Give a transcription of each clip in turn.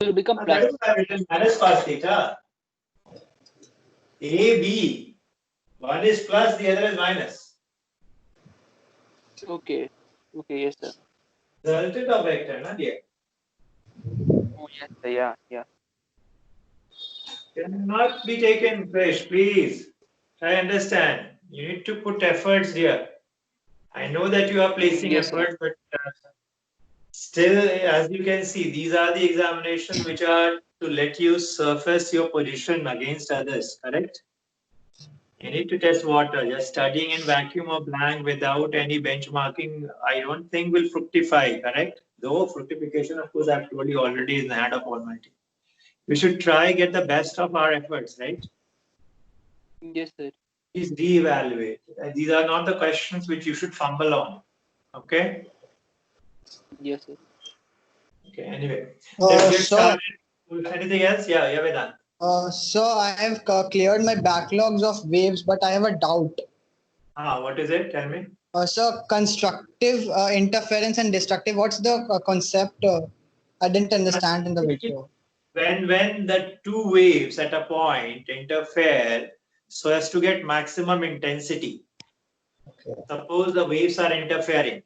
It will become That plus. is why I written minus cos theta. A, B. One is plus, the other is minus. Okay. Okay. Yes, sir. Resultant of vector, na dear? Oh, yes, sir. Yeah. Yeah. Cannot be taken fresh, please. I understand. You need to put efforts here. I know that you are placing Yes, sir. effort, but still, as you can see, these are the examinations which are to let you surface your position against others, correct? You need to test water. Just studying in vacuum or blank without any benchmarking, I don't think will fructify, correct? Though fructification, of course, I've told you already is in the hand of Almighty. We should try get the best of our efforts, right? Yes, sir. Please reevaluate. These are not the questions which you should fumble on. Okay? Yes, sir. Okay, anyway. Let's get So, started. Anything else? Yeah, Vedant. so I have cleared my backlogs of waves, but I have a doubt. What is it? Tell me. So, constructive interference and destructive. What's the concept? I didn't understand in the video. When the two waves at a point interfere so as to get maximum intensity. Okay. Suppose the waves are interfering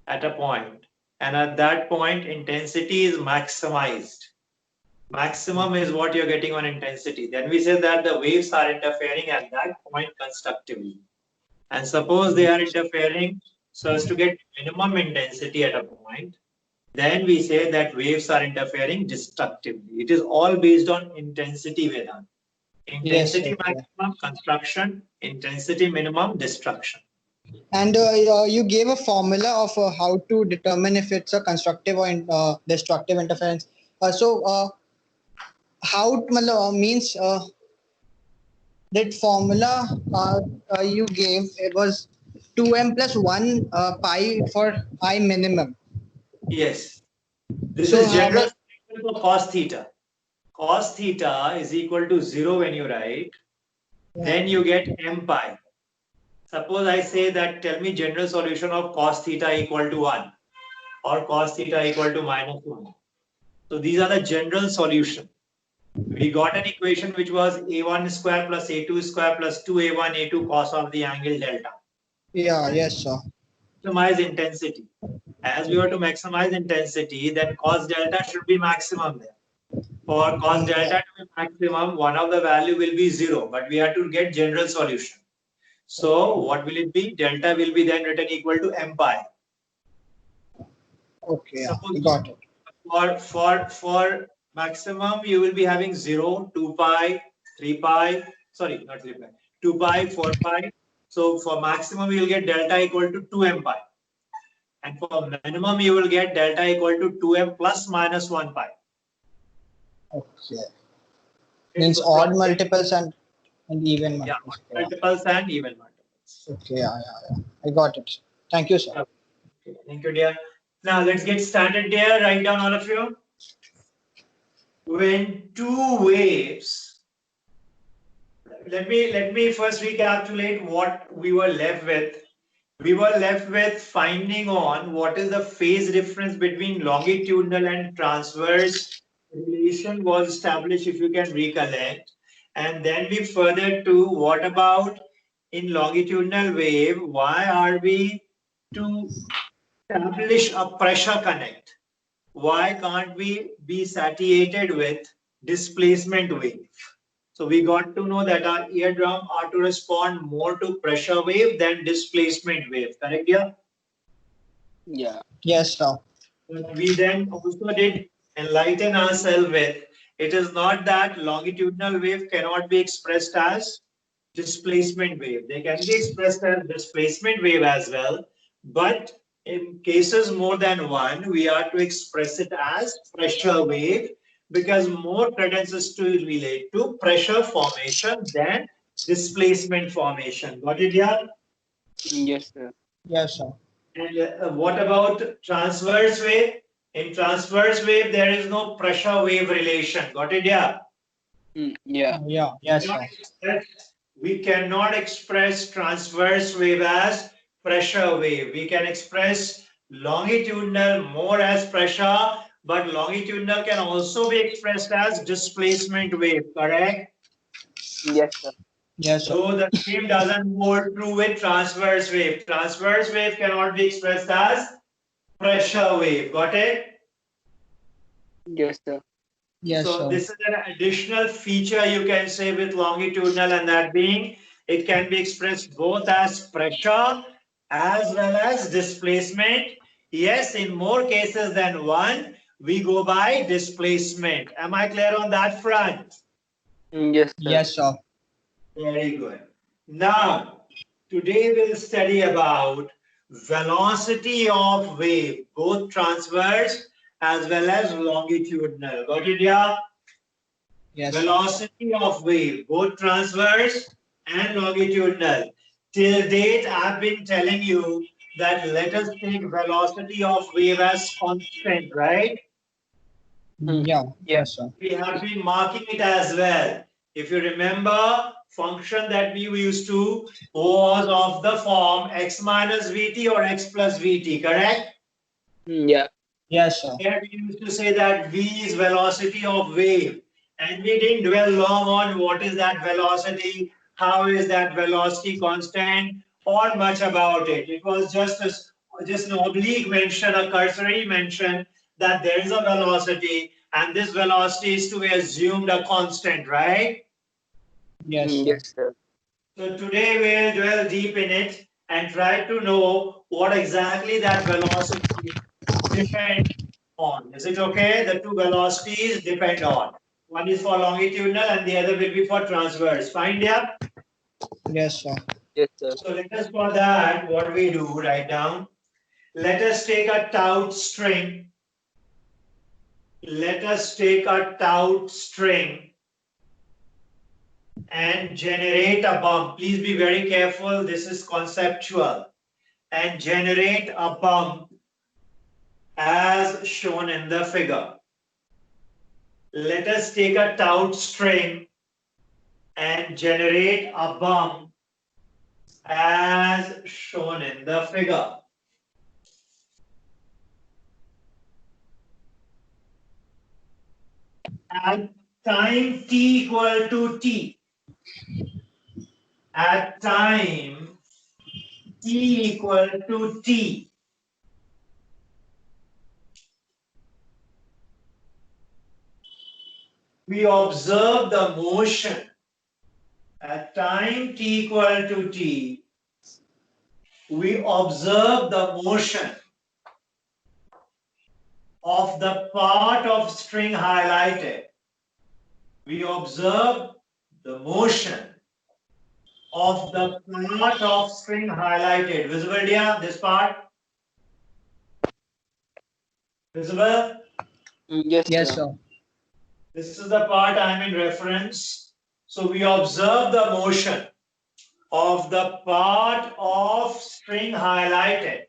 at a point, and at that point intensity is maximized. Maximum is what you're getting on intensity. Then we say that the waves are interfering at that point constructively. And suppose they are interfering so as to get minimum intensity at a point, then we say that waves are interfering destructively. It is all based on intensity, Vedant. Intensity maximum, construction, intensity minimum, destruction. And you gave a formula of how to determine if it's a constructive or destructive interference. How means that formula you gave, it was 2m plus 1 pi for I minimum. Yes. This So is how general much? for cos theta. Cos theta is equal to 0 when you write. Then you get m pi. Suppose I say that tell me general solution of cos theta equal to 1 or cos theta equal to minus 1. So these are the general solution. We got an equation which was a1 square plus a2 square plus 2a1 a2 cos of the angle delta. Yeah, yes, sir. Maximize intensity. As we were to maximize intensity, then cos delta should be maximum there. For cos delta to be maximum, one of the value will be 0, but we have to get general solution. So what will it be? Delta will be then written equal to m pi. Okay, Suppose got it. For maximum, you will be having 0, 2 pi, 3 pi, sorry, not 3 pi, 2 pi, 4 pi. So for maximum, you will get delta equal to 2m pi. And for minimum, you will get delta equal to 2m plus minus 1 pi. Okay. Means odd multiples and even multiples. Yeah, multiples and even multiples. Okay, yeah. I got it. Thank you, sir. Okay, thank you, dear. Now let's get started, dear. Write down all of you. When two waves, let me first recapitulate what we were left with. We were left with finding on what is the phase difference between longitudinal and transverse relation was established, if you can recollect. And then we further to what about in longitudinal wave, why are we to establish a pressure connect? Why can't we be satiated with displacement wave? So we got to know that our eardrum are to respond more to pressure wave than displacement wave. Correct, yeah? Yeah. Yes, sir. We then also did enlighten ourselves with it is not that longitudinal wave cannot be expressed as displacement wave. They can be expressed as displacement wave as well, but in cases more than one, we are to express it as pressure wave because more credence is to relate to pressure formation than displacement formation. Got it, yeah? Yes, sir. Yes, sir. And what about transverse wave? In transverse wave, there is no pressure wave relation. Got it, yeah? Yeah. Yeah, yes, sir. We cannot express transverse wave as pressure wave. We can express longitudinal more as pressure, but longitudinal can also be expressed as displacement wave, correct? Yes, sir. Yes, sir. So the same doesn't hold true with transverse wave. Transverse wave cannot be expressed as pressure wave. Got it? Yes, sir. Yes, So sir. this is an additional feature you can say with longitudinal, and that being it can be expressed both as pressure as well as displacement. Yes, in more cases than one, we go by displacement. Am I clear on that front? Yes, sir. Yes, sir. Very good. Now, today we'll study about velocity of wave, both transverse as well as longitudinal. Got it, yeah? Yes, sir. Velocity of wave, both transverse and longitudinal. Till date, I've been telling you that let us take velocity of wave as constant, right? Hmm. Yeah. Yeah. Yes, sir. We have been marking it as well. If you remember, function that we used to was of the form x minus vt or x plus vt, correct? Yeah. Yes, sir. Here we used to say that v is velocity of wave, and we didn't dwell long on what is that velocity, how is that velocity constant, or much about it. It was just an oblique mention, a cursory mention that there is a velocity, and this velocity is to be assumed a constant, right? Yes, sir. Yes, sir. So today we'll dwell deep in it and try to know what exactly that velocity depends on. Is it okay? The two velocities depend on. One is for longitudinal and the other will be for transverse. Fine, yeah? Yes, sir. Yes, sir. So let us for that, what we do, write down. Let us take a taut string. Let us take a taut string and generate a bump. Please be very careful. This is conceptual. And generate a bump as shown in the figure. Let us take a taut string and generate a bump as shown in the figure. At time t equal to t, at time t equal to t, we observe the motion. At time t equal to t, we observe the motion of the part of string highlighted. We observe the motion of the part of string highlighted. Visible, dear? This part? Visible? Yes, Yes, sir. sir. This is the part I'm in reference. So we observe the motion of the part of string highlighted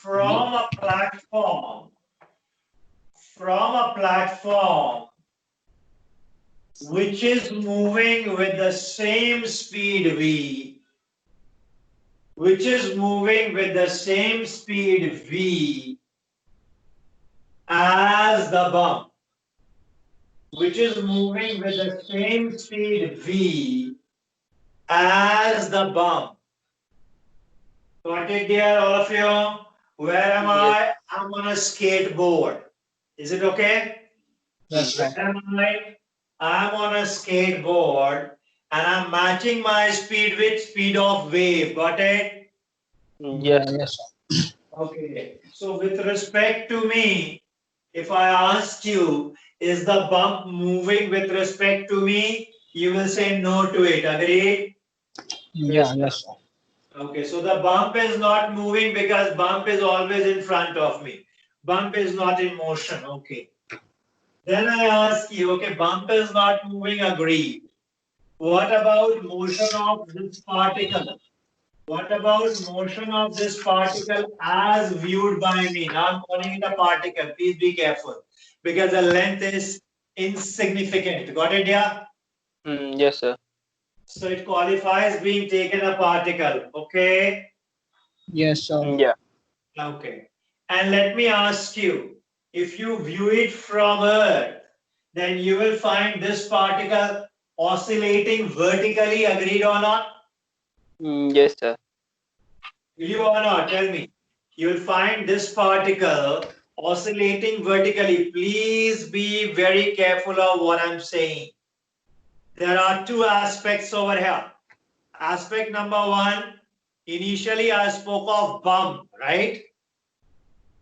from a platform which is moving with the same speed v, which is moving with the same speed v as the bump, which is moving with the same speed v as the bump. Got it, dear, all of you? Where am I? I'm on a skateboard. Is it okay? Yes, sir. Where am I? I'm on a skateboard and I'm matching my speed with speed of wave. Got it? Yes, sir. Yes, sir. Okay. So with respect to me, if I ask you, is the bump moving with respect to me? You will say no to it. Agree? Yeah, yes, sir. Okay, so the bump is not moving because bump is always in front of me. Bump is not in motion. Okay. Then I ask you, okay, bump is not moving, agreed. What about motion of this particle? What about motion of this particle as viewed by me? Now I'm calling it a particle. Please be careful because the length is insignificant. Got it, yeah? Yes, sir. So it qualifies being taken a particle. Okay. Yes, sir. Yeah. Okay. And let me ask you, if you view it from Earth, then you will find this particle oscillating vertically, agreed or not? Yes, sir. Will you or not? Tell me. You will find this particle oscillating vertically. Please be very careful of what I'm saying. There are two aspects over here. Aspect number one, initially I spoke of bump, right?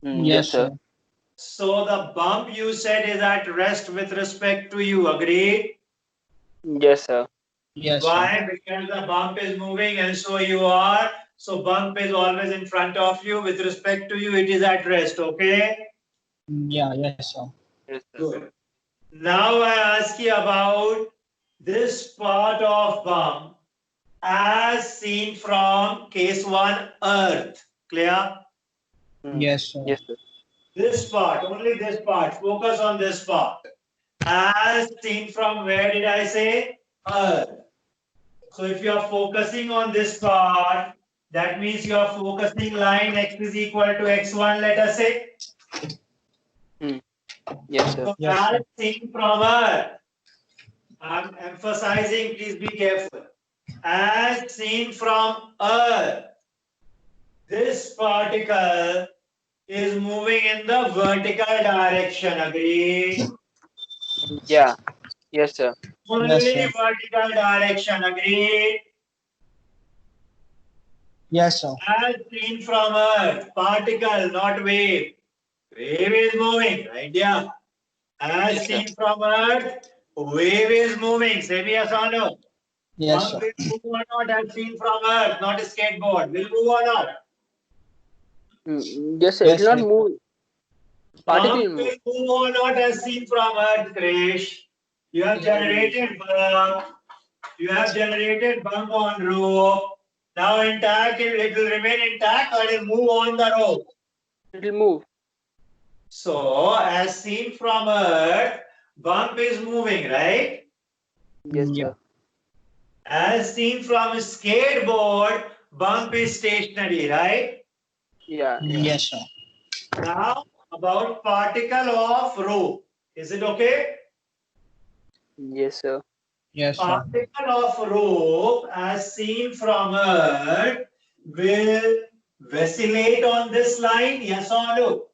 Yes, sir. So the bump you said is at rest with respect to you, agreed? Yes, sir. Yes, sir. Why? Because the bump is moving and so you are. So bump is always in front of you. With respect to you, it is at rest, okay? Yeah, yes, sir. Yes, sir. Good. Now I ask you about this part of bump as seen from case 1 Earth. Clear? Yes, sir. Yes, sir. This part, only this part. Focus on this part. As seen from where did I say? Earth. So if you are focusing on this part, that means you are focusing line x is equal to x1, let us say. Yes, sir. So Yes, as sir. seen from Earth, I'm emphasizing, please be careful. As seen from Earth, this particle is moving in the vertical direction, agree? Yeah. Yes, sir. Only Yes, sir. vertical direction, agree? Yes, sir. As seen from Earth, particle, not wave. Wave is moving, right? Yeah. As Yes, sir. seen from Earth, wave is moving. Say me yes or no. Yes, Bump sir. will move or not as seen from Earth, not a skateboard. Will move or not? Yes, sir. It Yes, will not sir. move. Particle Bump will will move. move or not as seen from Earth, Krish. You have generated bump. You have generated bump on rope. Now intact, it will remain intact or it will move on the rope. It will move. So, as seen from Earth, bump is moving, right? Yes, Yeah. sir. As seen from a skateboard, bump is stationary, right? Yeah. Yeah. Yes, sir. Now, about particle of rope. Is it okay? Yes, sir. Yes, sir. Particle of rope, as seen from Earth, will vacillate on this line, yes or no?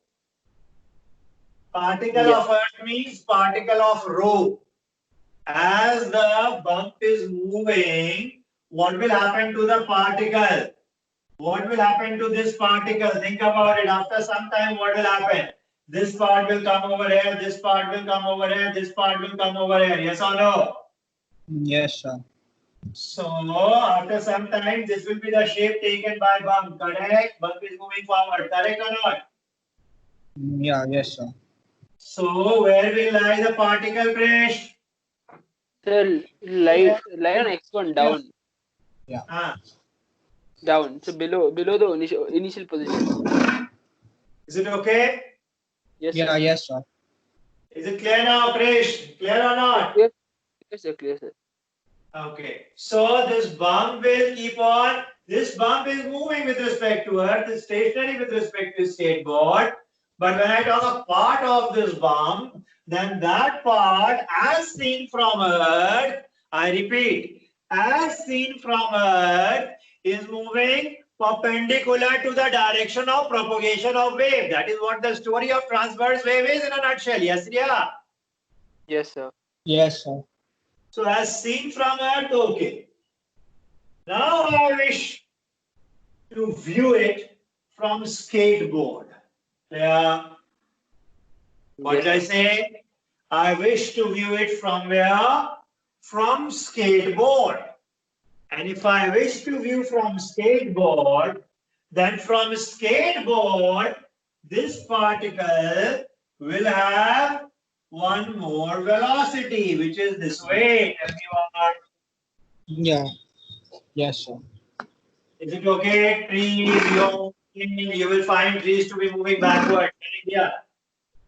Particle Yeah. of Earth means particle of rope. As the bump is moving, what will happen to the particle? What will happen to this particle? Think about it. After some time, what will happen? This part will come over here, this part will come over here, this part will come over here. Yes or no? Yes, sir. So, after some time, this will be the shape taken by bump. Correct? Bump is moving forward. Correct or not? Yeah, yes, sir. So, where will lie the particle, Krish? Sir, lie on X1 down. Ah, Down. So below the initial position. is it okay? Yes, Yeah, sir. yes, sir. Is it clear now, Krish? Clear or not? Clear? Yes, sir. Clear, sir. Okay. So this bump will keep on. This bump is moving with respect to Earth, it's stationary with respect to skateboard. But when I talk a part of this bump, then that part, as seen from Earth, I repeat, as seen from Earth, is moving perpendicular to the direction of propagation of wave. That is what the story of transverse wave is in a nutshell. Yes, yeah. Yes, sir. Yes, sir. So as seen from Earth, okay. Now I wish to view it from skateboard. Yeah. What Yes, did I sir. say? I wish to view it from where? From skateboard. And if I wish to view from skateboard, then from skateboard, this particle will have one more velocity, which is this way. Everyone. Yeah. Yes, sir. Is it okay? Trees, you will find trees to be moving backward. Yeah.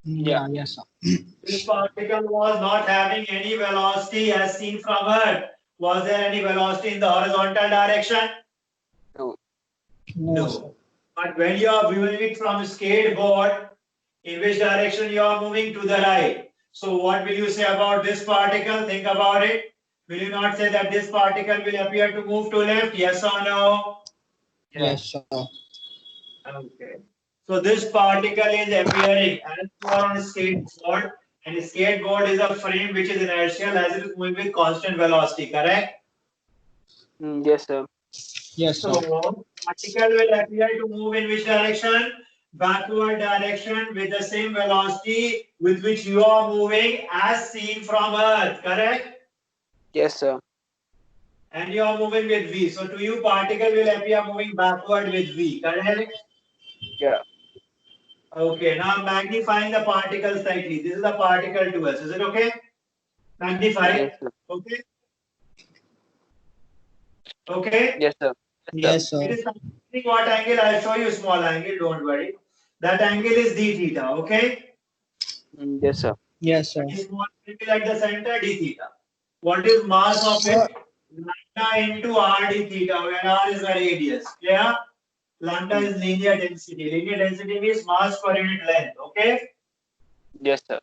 Yeah. Yeah, yes, sir. This particle was not having any velocity as seen from Earth. Was there any velocity in the horizontal direction? No. No, sir. No. But when you are viewing it from a skateboard, in which direction you are moving? To the right. So what will you say about this particle? Think about it. Will you not say that this particle will appear to move to left? Yes or no? Yeah. Yes, sir. Okay. So this particle is appearing as you are on a skateboard, and a skateboard is a frame which is inertial as it is moving with constant velocity, correct? Yes, sir. Yes, sir. So particle will appear to move in which direction? Backward direction with the same velocity with which you are moving as seen from Earth, correct? Yes, sir. And you are moving with V. So to you, particle will appear moving backward with V, correct? Yeah. Okay, now magnifying the particle slightly. This is the particle to us. Is it okay? Magnify. Yes, sir. Okay. Okay. Yes, sir. Yes, It sir. is something what angle? I'll show you small angle. Don't worry. That angle is d theta. Okay. Yes, sir. Yes, sir. Small angle at the center d theta. What is mass of Sir, it? Lambda into r d theta, where r is the radius. Yeah. Lambda is linear density. Linear density means mass per unit length. Okay. Yes, sir.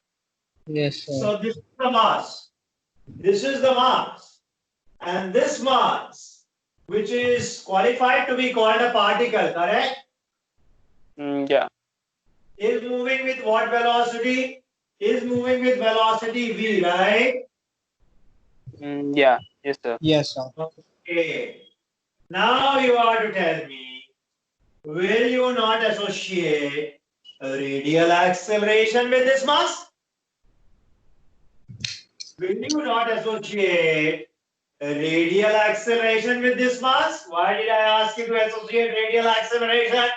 yes, sir. So this is the mass. This is the mass. And this mass, which is qualified to be called a particle, correct? Yeah. Is moving with what velocity? Is moving with velocity v, right? Yeah. Yes, sir. Yes, sir. Okay. Now you are to tell me, will you not associate radial acceleration with this mass? Will you not associate radial acceleration with this mass? Why did I ask you to associate radial acceleration?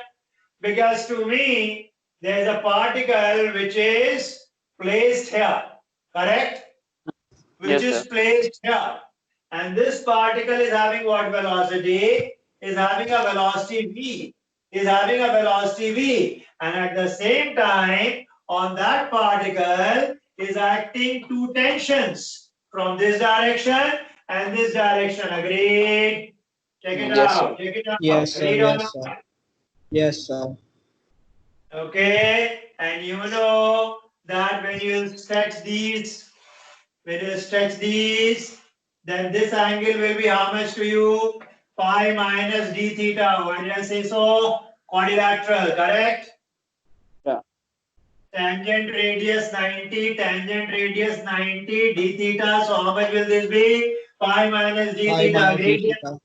Because to me, there is a particle which is placed here, correct? Which Yes, is sir. placed here. And this particle is having what velocity? Is having a velocity v. Is having a velocity v. And at the same time, on that particle is acting two tensions from this direction and this direction. Agreed? Check it Yes, sir. out. Check it out. Yes, sir. Agreed or Yes, sir. not? Yes, sir. Okay, and you know that when you stretch these, then this angle will be how much to you? Pi minus d theta. Why did I say so? Quadrilateral, correct? Yeah. Tangent radius 90, tangent radius 90, d theta. So how much will this be? Pi minus d Pi theta. minus d Agreed? theta.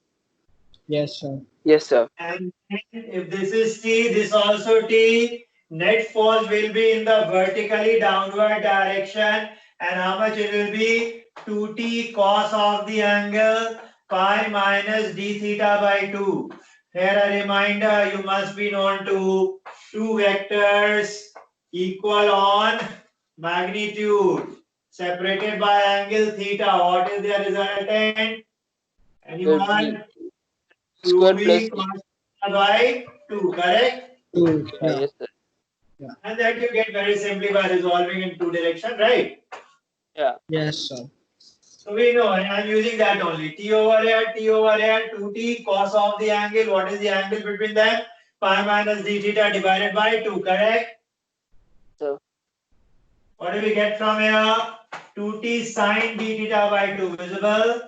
Yes, sir. Yes, sir. And if this is T, this also T, net force will be in the vertically downward direction. And how much it will be? 2T cos of the angle pi minus d theta by 2. Here a reminder, you must be known to two vectors equal on magnitude separated by angle theta. What is their resultant? Anyone? Square plus 2v cos theta by 2, correct? Two. yeah. Yeah. Yes, sir. And that you get very simply by resolving in two direction, right? Yeah. Yes, sir. So we know, and I'm using that only. T over here, 2t cos of the angle. What is the angle between them? Pi minus d theta divided by 2, correct? So What do we get from here? 2t sine d theta by 2. Visible?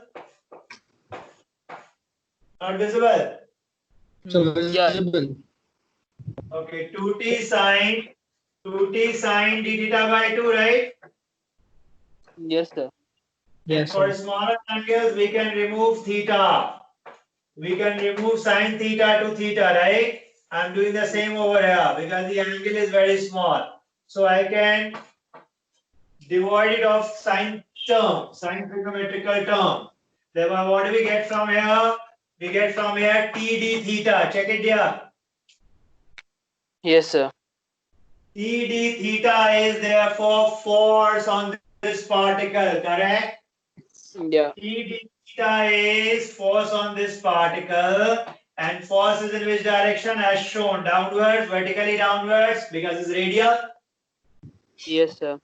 Not visible? So yeah. visible. Okay, 2t sine d theta by 2, right? Yes, sir. Yes, For sir. smaller angles, we can remove theta. We can remove sine theta to theta, right? I'm doing the same over here because the angle is very small. So I can divide it of sine term, sine trigonometrical term. Then what do we get from here? We get from here T d theta. Check it here. Yes, sir. T d theta is therefore force on this particle, correct? Yeah. T d theta is force on this particle, and force is in which direction as shown? Downwards, vertically downwards, because it's radial. Yes, sir.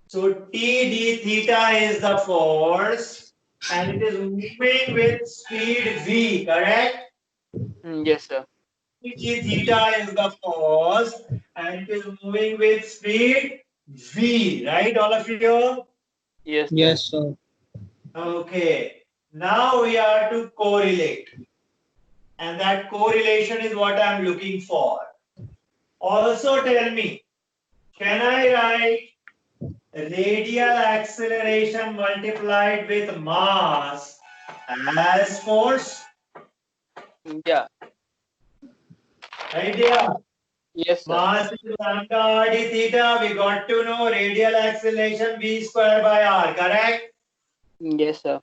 So T d theta is the force, and it is moving with speed v, correct? Yes, sir. d theta is the force and it is moving with speed v, right, all of you? Yes, sir. Yes, sir. Okay. Now we are to correlate. And that correlation is what I'm looking for. Also tell me, can I write radial acceleration multiplied with mass as force? Yeah. Idea. Yes, sir. Mass is lambda d theta. We got to know radial acceleration v square by r, correct? Yes, sir.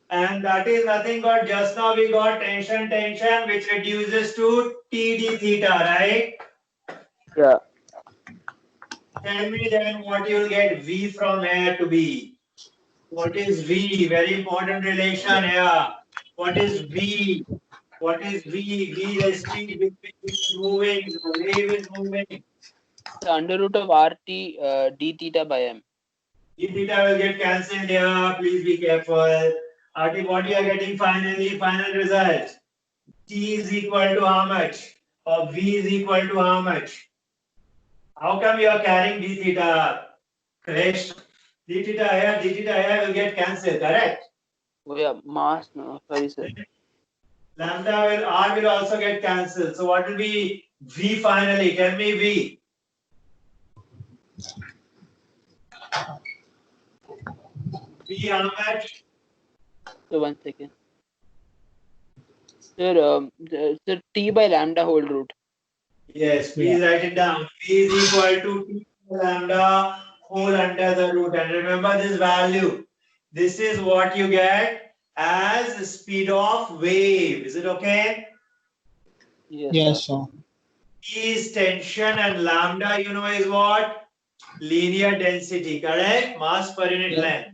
And that is nothing but just now we got tension, which reduces to t d theta, right? Yeah. Tell me then what you'll get v from A to B. What is v? Very important relation here. What is v? What is v? V is the speed with which it is moving. The wave is moving. The under root of RT d theta by m. D theta will get cancelled here. Please be careful. RT, what you are getting finally? Final result. T is equal to how much? Or v is equal to how much? How come you are carrying d theta? Correct. D theta here will get cancelled, correct? Oh, yeah. Mass. No, sorry, sir. Lambda will, R will also get cancelled. So what will be V finally? Tell me V. V how much? So 1 second. Sir, sir, t by lambda whole root. Yes, please write it down. V is equal to T lambda whole under the root. And remember this value. This is what you get as the speed of wave. Is it okay? Yes, Yes, sir. sir. T is tension and lambda, you know, is what? Linear density, correct? Mass per unit Yeah. length.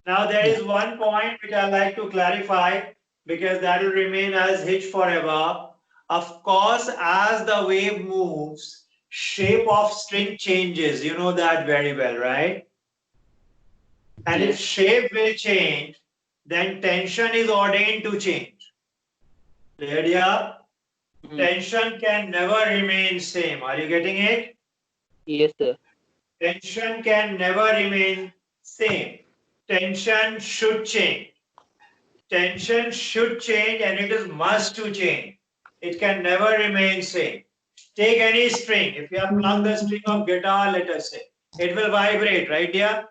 Now there is one point which I like to clarify because that will remain as H forever. Of course, as the wave moves, shape of string changes. You know that very well, right? And if Yes. shape will change, then tension is ordained to change. Clear, yeah? Mhm. Tension can never remain same. Are you getting it? Yes, sir. Tension can never remain same. Tension should change. Tension should change and it is must to change. It can never remain same. Take any string. If you have plugged the string of guitar, let us say, it will vibrate, right, dear?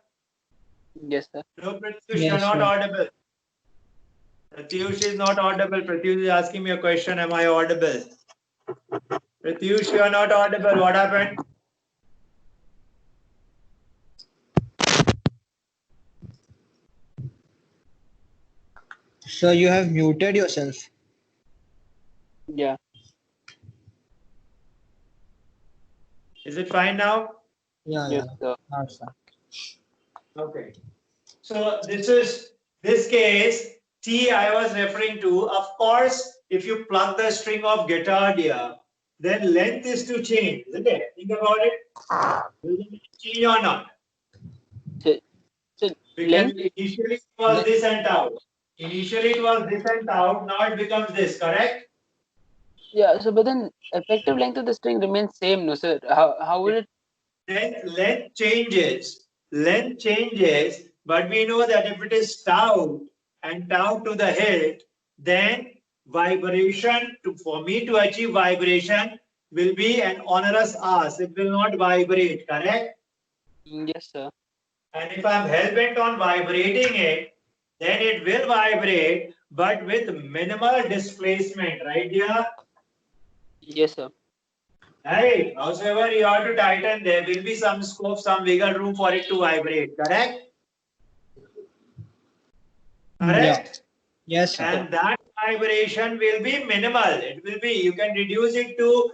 Yes, sir. No, Pratyush, Yes, you're not sir. audible. Pratyush is not audible. Pratyush is asking me a question. Am I audible? Pratyush, you are not audible. What happened? So you have muted yourself. Yeah. Is it fine now? Yeah, Yes, yeah. sir. That's fine. Okay. So this case, T I was referring to. Of course, if you plug the string of guitar here, then length is to change, isn't it? Think about it. Will it change or not? So, so Because length. initially it was this and out. Initially it was this and out. Now it becomes this, correct? Yeah. So, but then effective length of the string remains same, no, sir. How will it? Length changes. Length changes, but we know that if it is tau and tau to the hilt, then vibration for me to achieve vibration will be an onerous ask. It will not vibrate, correct? Yes, sir. And if I'm hell bent on vibrating it, then it will vibrate, but with minimal displacement, right, dear? Yes, sir. Right. However, you have to tighten, there will be some scope, some wiggle room for it to vibrate, correct? Yeah. Correct? Yes, sir. And that vibration will be minimal. It will be, you can reduce it to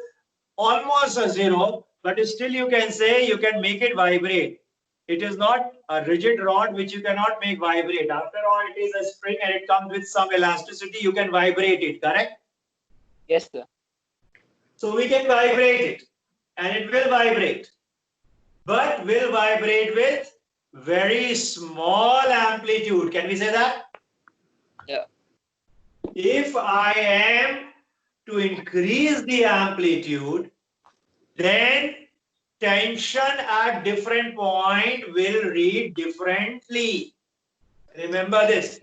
almost a zero, but still you can say you can make it vibrate. It is not a rigid rod which you cannot make vibrate. After all, it is a spring and it comes with some elasticity. You can vibrate it, correct? Yes, sir. So we can vibrate it and it will vibrate, but will vibrate with very small amplitude. Can we say that? Yeah. If I am to increase the amplitude, then tension at different point will read differently. Remember this.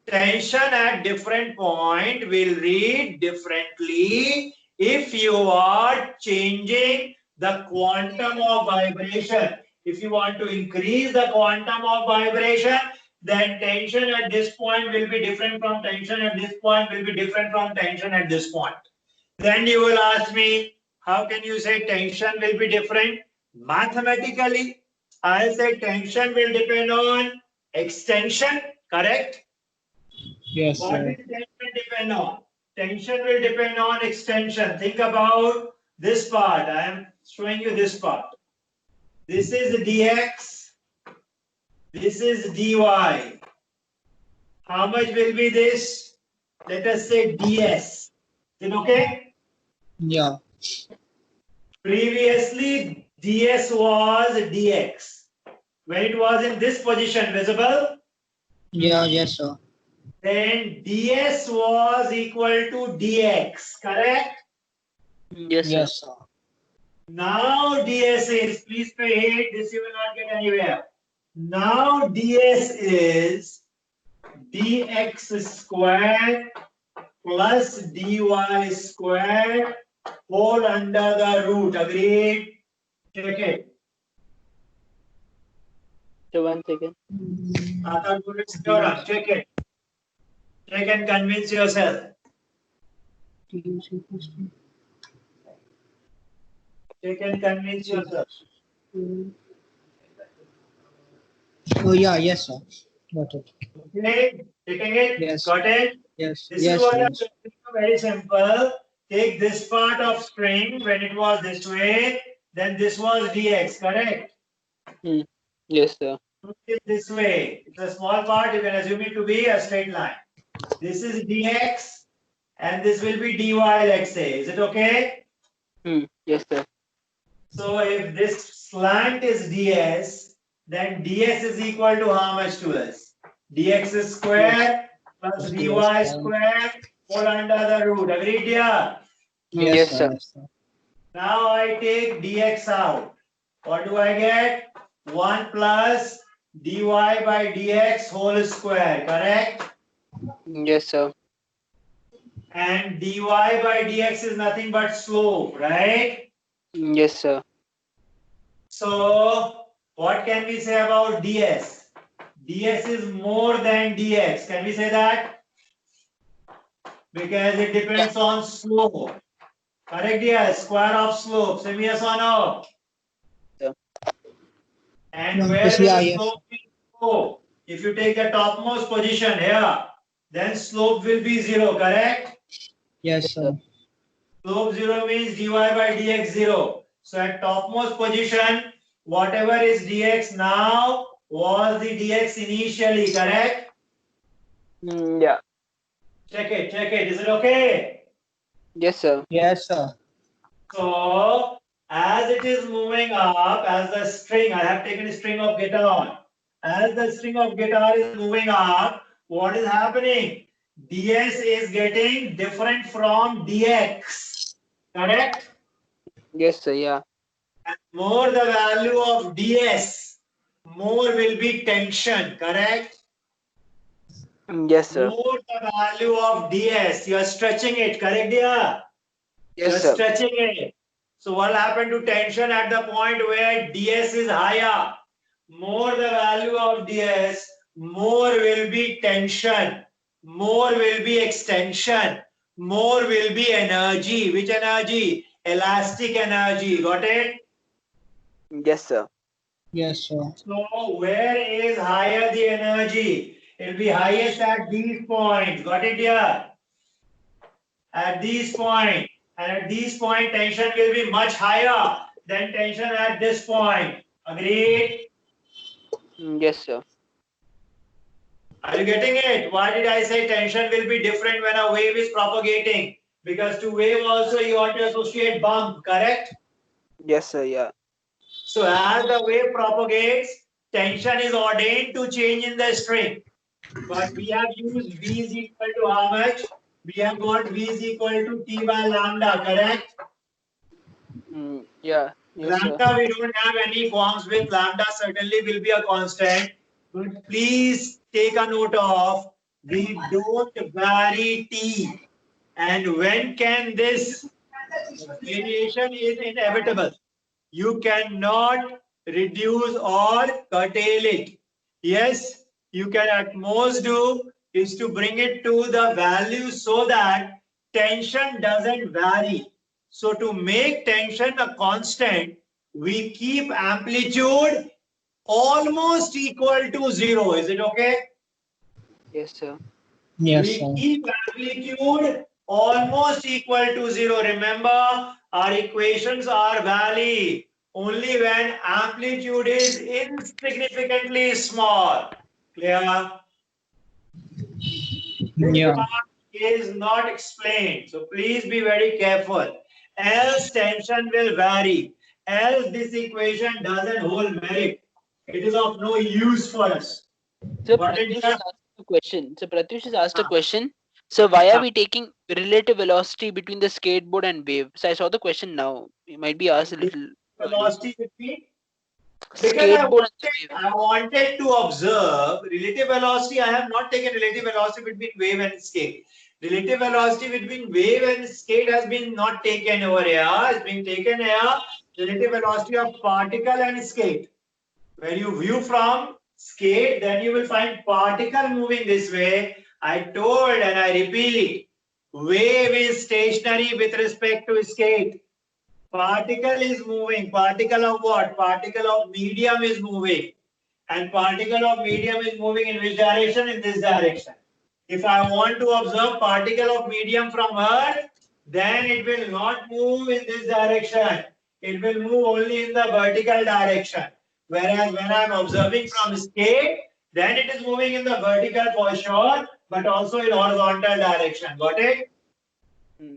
Tension at different point will read differently if you are changing the quantum of vibration. If you want to increase the quantum of vibration, then tension at this point will be different from tension at this point, will be different from tension at this point. Then you will ask me, how can you say tension will be different? Mathematically, I'll say tension will depend on extension, correct? Yes, What sir. will tension depend on? Tension will depend on extension. Think about this part. I am showing you this part. This is dx. This is dy. How much will be this? Let us say ds. Is it okay? Yeah. Previously, ds was dx. When it was in this position, visible? Yeah. Yes, sir. Then ds was equal to dx, correct? Yes, sir. Yes, sir. Now ds is, please pay it, this you will not get anywhere. Now ds is dx squared plus dy squared whole under the root. Agreed? Check it. So 1 second. Pythagoras theorem. Check it. Check and convince yourself. Check and convince yourself. Oh, yeah. Yes, sir. Got it. Okay, checking it. Yes. Got it? Yes. This Yes, is what sir. I'm Yes. doing. Very simple. Take this part of string when it was this way, then this was dx, correct? Yes, sir. Put it this way. It's a small part, you can assume it to be a straight line. This is dx and this will be dy, let's say. Is it okay? Yes, sir. So if this slant is ds, then ds is equal to how much to us? Dx square plus dy square whole under the root. Agreed, dear? Yes, sir. sir. Yes, sir. Now I take dx out. What do I get? 1 plus dy by dx whole square, correct? Yes, sir. And dy by dx is nothing but slope, right? Yes, sir. So what can we say about ds? ds is more than dx. Can we say that? Because it depends on slope. Correct, yes. Square of slope. Say yes or no? Yeah. And No, where yes, will yeah, the yes. slope go? If you take the topmost position here, then slope will be 0, correct? Yes, sir. Slope 0 means dy by dx 0. So at topmost position, whatever is dx now was the dx initially, correct? Yeah. Check it, check it. Is it okay? Yes, sir. Yes, sir. So as it is moving up, as the string, I have taken a string of guitar. As the string of guitar is moving up, what is happening? ds is getting different from dx. Correct? Yes, sir. Yeah. And more the value of ds, more will be tension. Correct? Yes, sir. More the value of ds, you are stretching it. Correct, dear? Yes, You're sir. stretching it. So what happened to tension at the point where ds is higher? More the value of ds, more will be tension, more will be extension, more will be energy. Which energy? Elastic energy. Got it? Yes, sir. Yes, sir. So where is higher the energy? It will be highest at these points. Got it here? At these points. And at these points, tension will be much higher than tension at this point. Agreed? Yes, sir. Are you getting it? Why did I say tension will be different when a wave is propagating? Because to wave also you want to associate bump, correct? Yes, sir. Yeah. So as the wave propagates, tension is ordained to change in the string. But we have used V is equal to how much? We have got V is equal to T by lambda, correct? Yeah. Yes, sir. Lambda, we don't have any forms with lambda, certainly will be a constant. But please take a note of, we don't vary T. And when can this variation is inevitable? You cannot reduce or curtail it. Yes, you can at most do is to bring it to the value so that tension doesn't vary. So to make tension a constant, we keep amplitude almost equal to 0. Is it okay? Yes, sir. Yes, We sir. keep amplitude almost equal to 0. Remember, our equations are valid only when amplitude is insignificantly small. Clear? This Yeah. part is not explained, so please be very careful. Else tension will vary. Else this equation doesn't hold merit. It is of no use for us. So Got it, Pratyush sir? has asked a question. So Pratyush has asked a Ah, question. So why are ah. we taking relative velocity between the skateboard and wave? So I saw the question now. It might be asked a little early. Velocity between. Because Skateboard and the wave. I wanted to observe relative velocity. I have not taken relative velocity between wave and skate. Relative velocity between wave and skate has been not taken over here. It's been taken here. Relative velocity of particle and skate. When you view from skate, then you will find particle moving this way. I told and I repeat, wave is stationary with respect to skate. Particle is moving. Particle of what? Particle of medium is moving. And particle of medium is moving in which direction? In this direction. If I want to observe particle of medium from Earth, then it will not move in this direction. It will move only in the vertical direction. Whereas when I am observing from skate, then it is moving in the vertical for sure, but also in horizontal direction. Got it? Hmm.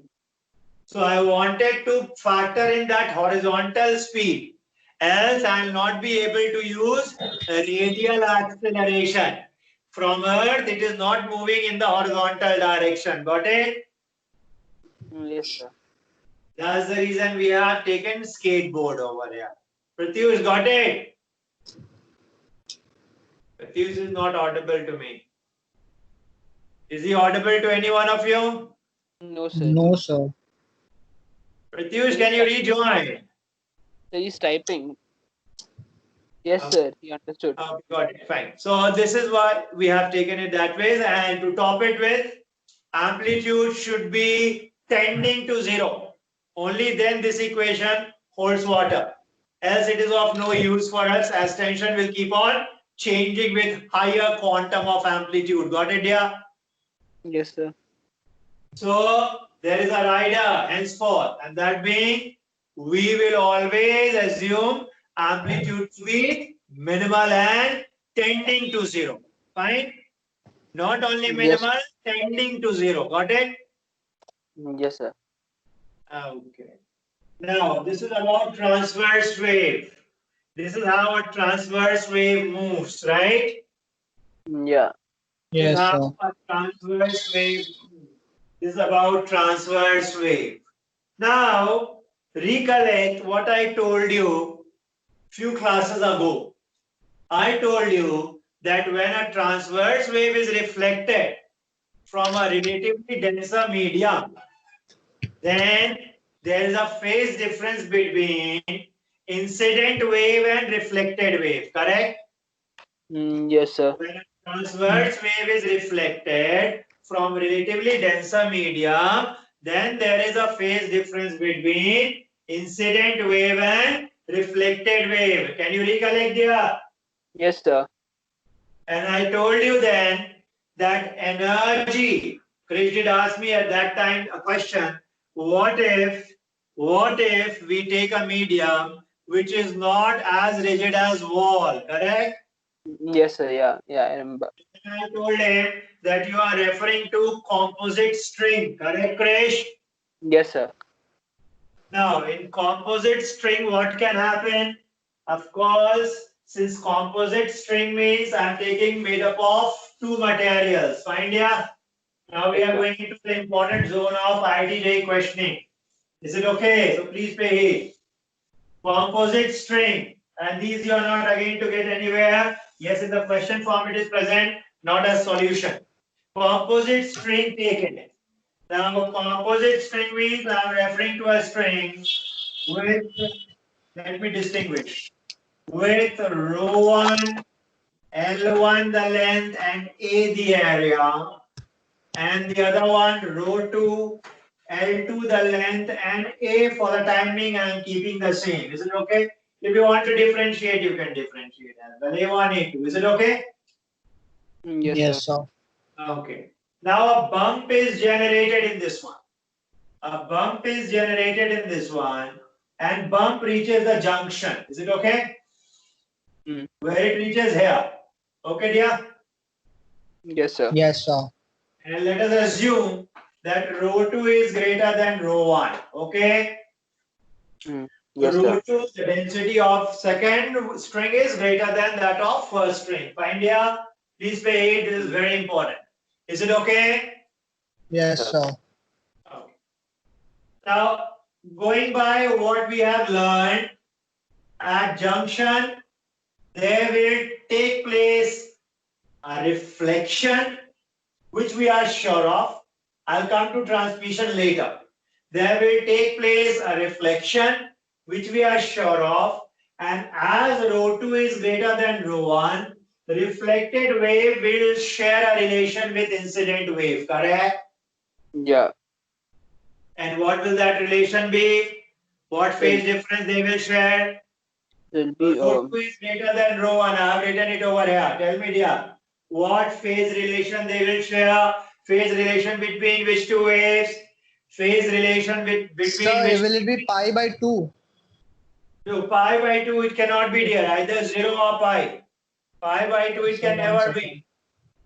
So I wanted to factor in that horizontal speed. Else I will not be able to use radial acceleration. From Earth, it is not moving in the horizontal direction. Got it? Yes, sir. That's the reason we have taken skateboard over here. Pratyush, got it? Pratyush is not audible to me. Is he audible to any one of you? No, sir. No, sir. Pratyush, can you rejoin? So he's typing. Yes, sir. He understood. Okay, got it. Fine. So this is why we have taken it that way. And to top it with, amplitude should be tending to 0. Only then this equation holds water. Else it is of no use for us as tension will keep on changing with higher quantum of amplitude. Got it, yeah? Yes, sir. So there is a rider henceforth, and that being we will always assume amplitude to be minimal and tending to 0. Fine? Not only Yes. minimal, tending to 0. Got it? Yes, sir. Okay. Now this is about transverse wave. This is how a transverse wave moves, right? Yeah. This is Yes, how sir. a transverse wave moves. This is about transverse wave. Now, recollect what I told you few classes ago. I told you that when a transverse wave is reflected from a relatively denser medium, then there is a phase difference between incident wave and reflected wave, correct? Yes, sir. When a transverse wave is reflected from relatively denser medium, then there is a phase difference between incident wave and reflected wave. Can you recollect there? Yes, sir. And I told you then that energy, Krish did ask me at that time a question, what if we take a medium which is not as rigid as wall, correct? Yes, sir. Yeah. Yeah, I remember. I told him that you are referring to composite string, correct, Krish? Yes, sir. Now, in composite string, what can happen? Of course, since composite string means I'm taking made up of two materials. Find ya? Now we are going into the important zone of IIT questioning. Is it okay? So please pay heed. Composite string, and these you are not again to get anywhere. Yes, in the question form it is present, not as solution. Composite string taken. Now composite string means I am referring to a string with, let me distinguish, with rho 1, L1 the length and A the area, and the other one rho 2, L2 the length and A for the timing I am keeping the same. Is it okay? If you want to differentiate, you can differentiate as well. A1, A2. Is it okay? Yes, Yes, sir. sir. Okay. Now a bump is generated in this one. A bump is generated in this one, and bump reaches the junction. Is it okay? Where it reaches here. Okay, dear? Yes, sir. Yes, sir. And let us assume that rho 2 is greater than rho 1. Okay? Yes, Rho sir. 2, the density of second string is greater than that of first string. Find here. Please pay it. This is very important. Is it okay? Yes, sir. Okay. Now, going by what we have learned, at junction, there will take place a reflection, which we are sure of. I'll come to transmission later. There will take place a reflection, which we are sure of, and as rho 2 is greater than rho 1, the reflected wave will share a relation with incident wave, correct? Yeah. And what will that relation be? What phase difference they will share? It'll be Rho 2 is greater than rho 1. I have written it over here. Tell me, dear, what phase relation they will share? Phase relation between which two waves? Phase relation between Sir, which will it be pi by 2? two? Pi by 2 it cannot be, dear. Either 0 or pi. Pi by 2 it Sir, can one never second. be.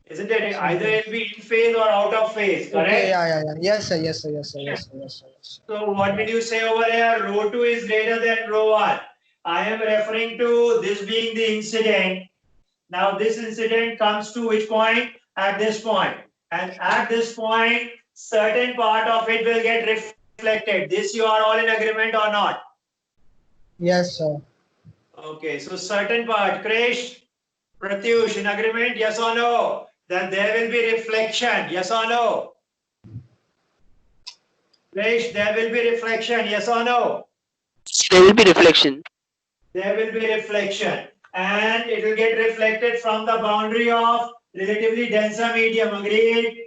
Isn't it? Sir, Either it will be in phase or out of phase, correct? okay, yeah. Yes, sir. Yes, sir. Yes, sir. Yes, sir. Yes, sir. Yes, sir. So what did you say over here? Rho 2 is greater than rho 1. I am referring to this being the incident. Now this incident comes to which point? At this point. And at this point, certain part of it will get reflected. This you are all in agreement or not? Yes, sir. Okay, so certain part, Krish, Pratyush, in agreement, yes or no? That there will be reflection, yes or no? Krish, there will be reflection, yes or no? There will be reflection. There will be reflection. And it will get reflected from the boundary of relatively denser medium, agreed?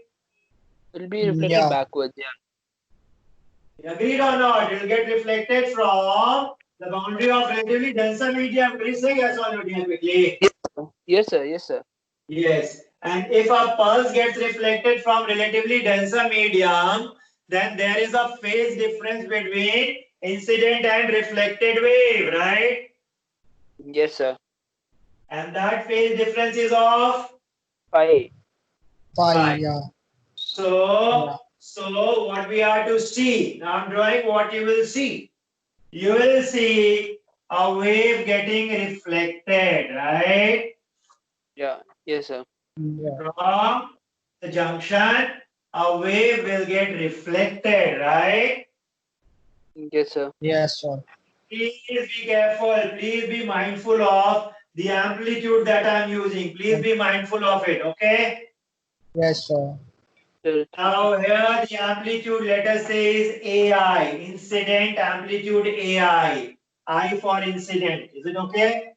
It'll be reflected Yeah. backwards. Yeah. Agreed or not? It will get reflected from the boundary of relatively denser medium. Please say yes or no, dear, quickly. Yes, sir. Yes, sir. Yes. And if a pulse gets reflected from relatively denser medium, then there is a phase difference between incident and reflected wave, right? Yes, sir. And that phase difference is of Pi. Pi, pi. yeah. So what we are to see, now I'm drawing what you will see. You will see a wave getting reflected, right? Yeah. Yes, sir. Yeah. From the junction, a wave will get reflected, right? Yes, sir. Yes, sir. Please be careful. Please be mindful of the amplitude that I'm using. Please be mindful of it, okay? Yes, sir. Sir. Now here the amplitude, let us say, is AI, incident amplitude AI. I for incident. Is it okay?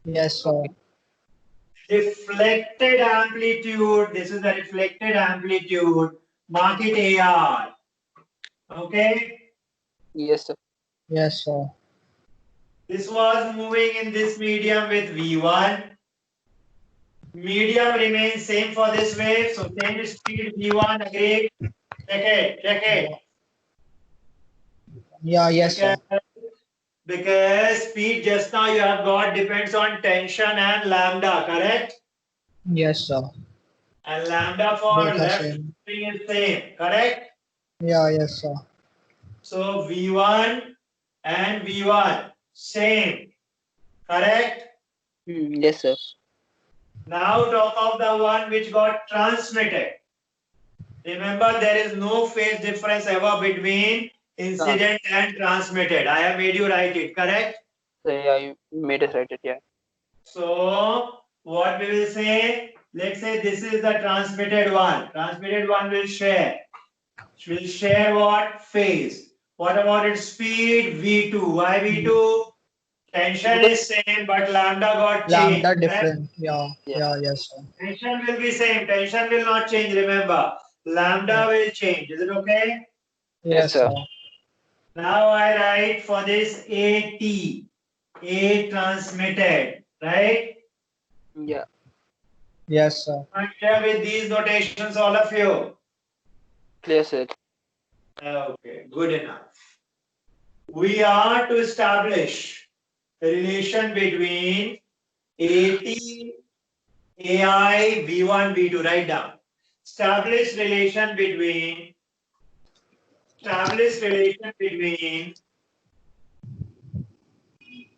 Yes, sir. Reflected amplitude, this is the reflected amplitude, mark it AR. Okay? Yes, sir. Yes, sir. This was moving in this medium with V1. Medium remains same for this wave, so same speed V1, agree? Check it. Yeah, yes, sir. Because speed just now you have got depends on tension and lambda, correct? Yes, sir. And lambda for Both are left same. string is same, correct? Yeah, yes, sir. So V1 and V1 same, correct? Yes, sir. Now talk of the one which got transmitted. Remember, there is no phase difference ever between incident and transmitted. I have made you write it, correct? So yeah, you made us write it. Yeah. So what we will say, let's say this is the transmitted one. Transmitted one will share. Will share what? Phase. What about its speed? V2. Why V2? Tension is same, but lambda got changed. Lambda Right? different. Yeah. Yeah. Yeah. Yes, sir. Tension will be same. Tension will not change. Remember, lambda Yeah. will change. Is it okay? Yes, sir. sir. Now I write for this AT, A transmitted, right? Yeah. Yes, sir. I'm clear with these notations, all of you. Clear, sir. Okay, good enough. We are to establish the relation between AT, AI, V1, V2. Write down. Establish relation between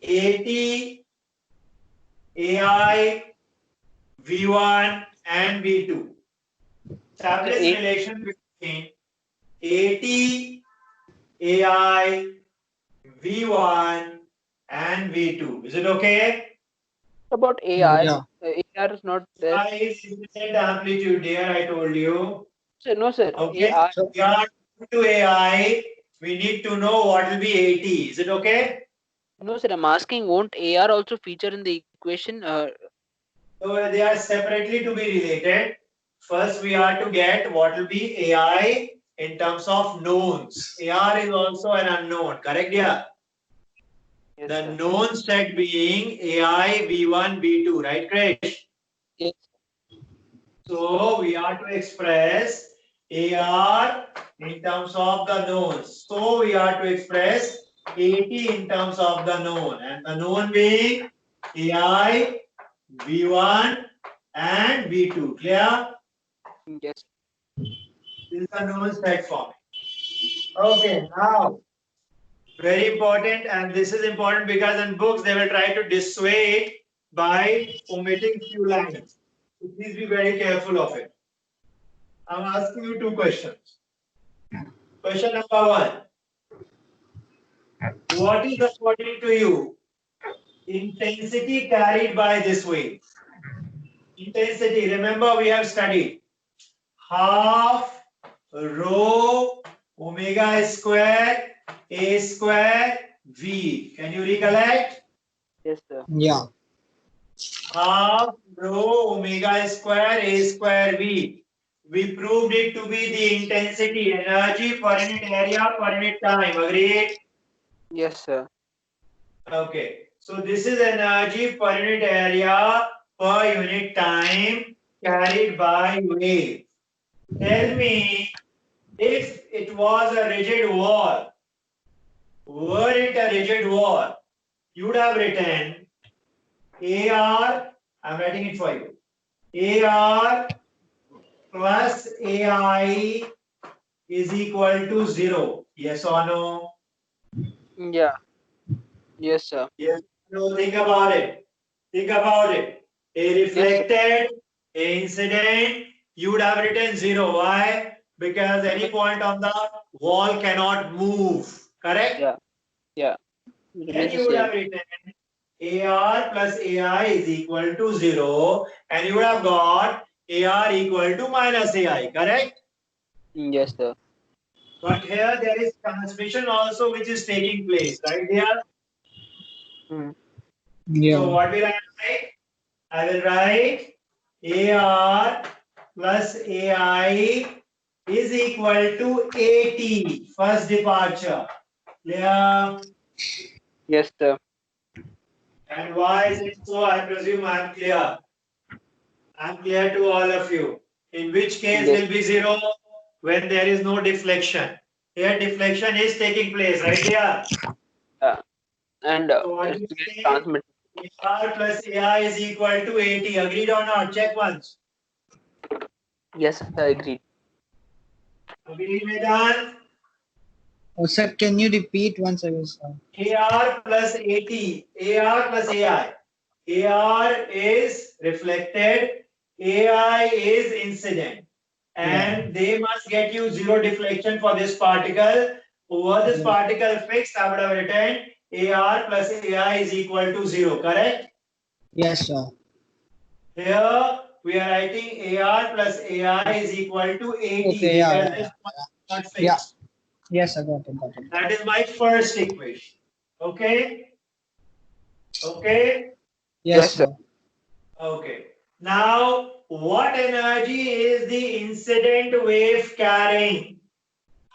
AT, AI, V1 and V2. Establish So relation between AT, AI, V1 and V2. Is it okay? about AI. Yeah. AR is not there. I is incident amplitude there, I told you. Sir, no, sir. Okay. AI. So We are to AI. We need to know what will be AT. Is it okay? No, sir. I'm asking, won't AR also feature in the equation? So they are separately to be related. First, we are to get what will be AI in terms of knowns. AR is also an unknown, correct? Yeah. Yes, The sir. known set being AI, V1, V2, right, Krish? Yes. So we are to express AR in terms of the knowns. So we are to express AT in terms of the known. And the known being AI, V1 and V2. Clear? Yes. This is the known set form. Okay, now very important, and this is important because in books they will try to dissuade by omitting few lines. So please be very careful of it. I'm asking you two questions. Question number one. What is according to you intensity carried by this wave? Intensity, remember we have studied half rho omega square a square v. Can you recollect? Yes, sir. yeah. Half rho omega square a square v. We proved it to be the intensity, energy per unit area per unit time. Agreed? Yes, sir. Okay. So this is energy per unit area per unit time carried by wave. Tell me, if it was a rigid wall, were it a rigid wall, you would have written AR, I'm writing it for you. AR plus AI is equal to 0. Yes or no? Yeah. Yes, sir. Yes. No, think about it. Think about it. A Yes, sir. reflected, a incident, you would have written 0. Why? Because any point on the wall cannot move. Correct? Yeah. Yeah. It Then remains the you would same. have written AR plus AI is equal to 0, and you would have got AR equal to minus AI. Correct? Yes, sir. But here there is transmission also which is taking place. Right here? Hmm. Yeah. So what will I write? I will write AR plus AI is equal to AT, first departure. Clear? Yes, sir. And why is it so? I presume I am clear. I am clear to all of you. In which case Yes. will be 0 when there is no deflection. Here deflection is taking place, right here. Yeah. And So what do it's you get say? transmitted. AR plus AI is equal to AT. Agreed or not? Check once. Yes, I agree. Agreed, Vedant? Oh, sir, can you repeat once again, sir? AR plus AT, AR plus AI. AR is reflected, AI is incident. and they must get you zero deflection for this particle. Over this particle fixed, I would have written AR plus AI is equal to 0, correct? Yes, sir. Here we are writing AR plus AI is equal to 80 Okay, yeah, because yeah, this yeah, one is not yeah. fixed. Yes, I got it, got it. That is my first equation. Okay? Okay? Yes, sir. Okay. Now, what energy is the incident wave carrying?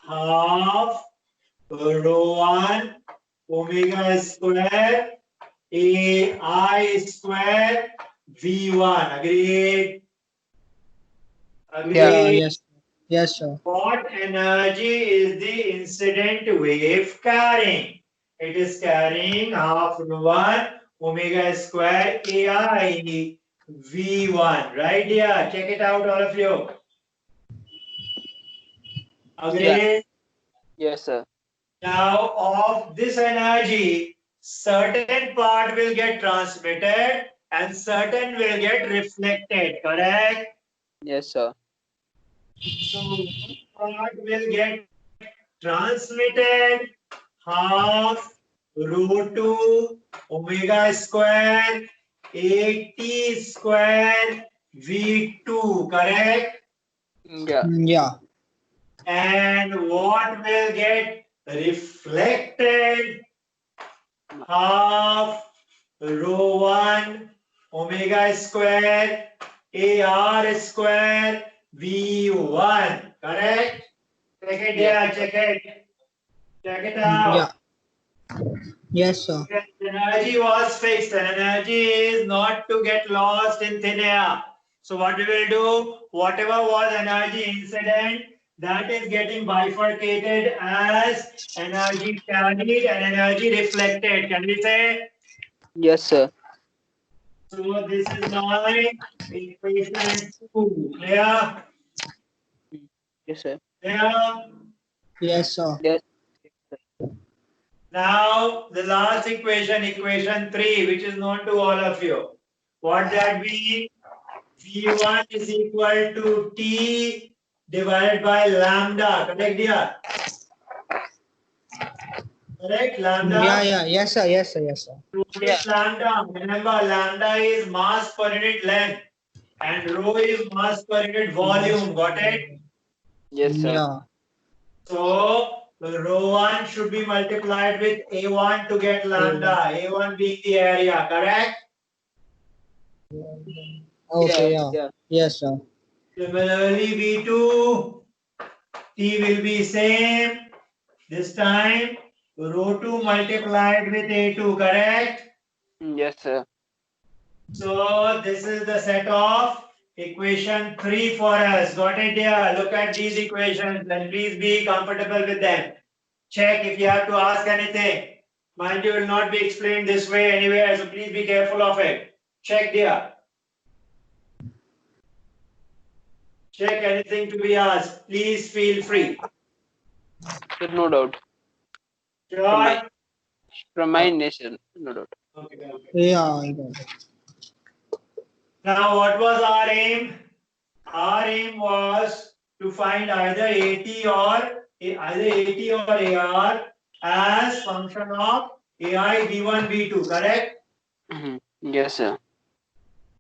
Half rho 1 omega square AI square V1. Agreed? Yeah, Agreed? yes, yes, sir. What energy is the incident wave carrying? It is carrying half rho 1 omega square AI V1. Right here. Check it out, all of you. Agreed? Yes, sir. Now, of this energy, certain part will get transmitted and certain will get reflected, correct? Yes, sir. So, one part will get transmitted half rho 2 omega square 80 square V2, correct? Yeah. Yeah, And what will get reflected? Half rho 1 omega square AR square V1, correct? Check it Yes. here, check it. Check it yeah, out. yes, sir. Because energy was fixed and energy is not to get lost in thin air. So what we will do, whatever was energy incident, that is getting bifurcated as energy carried and energy reflected. Can we say? Yes, sir. So this is my equation 2. Clear? Yes, sir. Clear? Yes, sir. Yes. Now the last equation, equation 3, which is known to all of you. What that means? V1 is equal to T divided by lambda. Correct, dear? Correct, lambda? Yeah, yes, sir, yes, sir, yes, sir. What is lambda? Remember, lambda is mass per unit length and rho is mass per unit volume. Got it? Yes, sir. Yeah, So, rho 1 should be multiplied with A1 to get lambda. A1 being the area, correct? okay, Yeah. yeah, Yeah. yes, sir. Similarly, V2, T will be same. This time, rho 2 multiplied with A2, correct? Yes, sir. So, this is the set of equation 3 for us. Got it here? Look at these equations and please be comfortable with them. Check if you have to ask anything. Mind you, will not be explained this way anywhere, so please be careful of it. Check here. Check anything to be asked. Please feel free. Sir, no doubt. Sure? From my nation, no doubt. Okay. Yeah, I got it. Now, what was our aim? Our aim was to find either AT or AR as function of AI V1 V2. Correct? Yes, sir.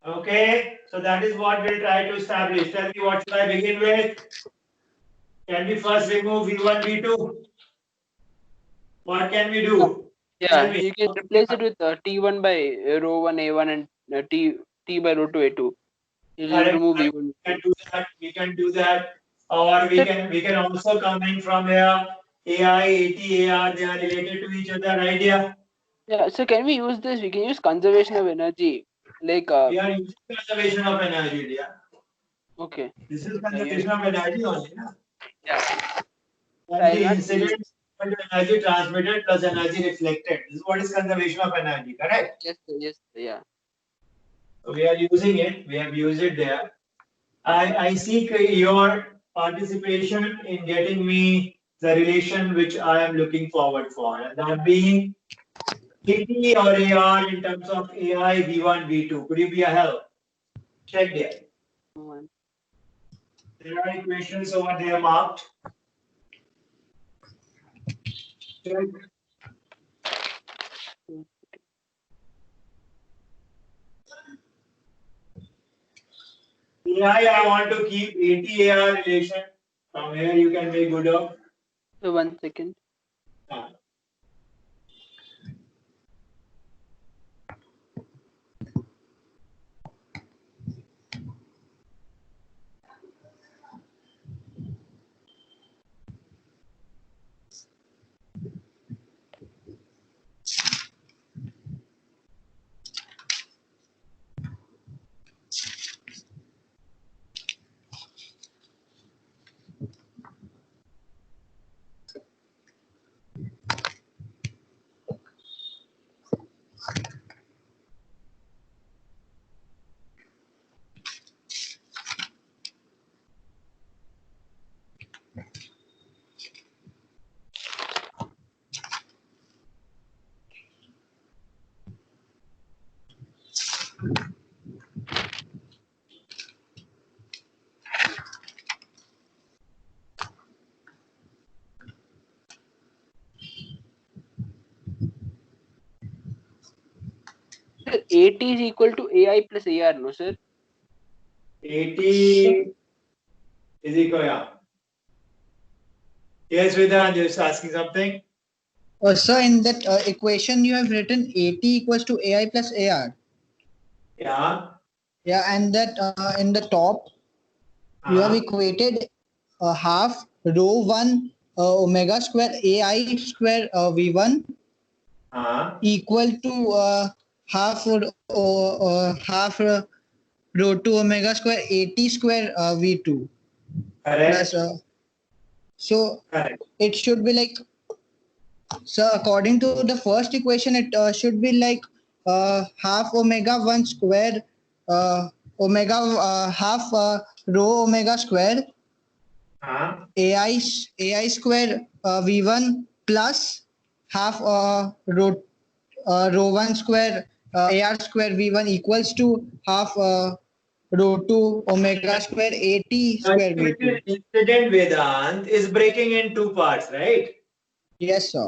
Okay. So that is what we'll try to establish. Tell me, what should I begin with? Can we first remove V1 V2? What can we do? Tell Yeah, me. you can replace it with T1 by rho 1 A1 and T by rho 2 A2. You'll Correct. remove We E1. can do that. We can do that. Or we can also come in from here. AI, AT, AR, they are related to each other, idea. Yeah, so can we use this? We can use conservation of energy. Like, We are using conservation of energy, dear. okay. This is conservation of energy only, na? Yeah. And I'll the not use. incident energy transmitted plus energy reflected. This is what is conservation of energy, correct? Yes, sir, yes, sir, yeah. So we are using it. We have used it there. I seek your participation in getting me the relation which I am looking forward for, and that being AT or AR in terms of AI V1 V2. Could you be a help? Check there. There are equations over there marked. Check. AI, I want to keep AT-AR relation. From here you can make good of. So 1 second. Ah. Sir, AT is equal to AI plus AR, no sir? AT is equal, yeah. Yes, Vedant, you're asking something? So in that equation you have written AT equals to AI plus AR. Yeah. Yeah, and that in the top you have equated half rho 1 omega square AI square V1 equal to half rho 2 omega square AT square V2. Correct. Plus, so Correct. it should be like, so according to the first equation, it should be like half omega 1 square omega half rho omega square AI square V1 plus half rho 1 square AR square V1 equals to half rho 2 omega square AT square Which V2. is incident Vedant is breaking in two parts, right? Yes, sir.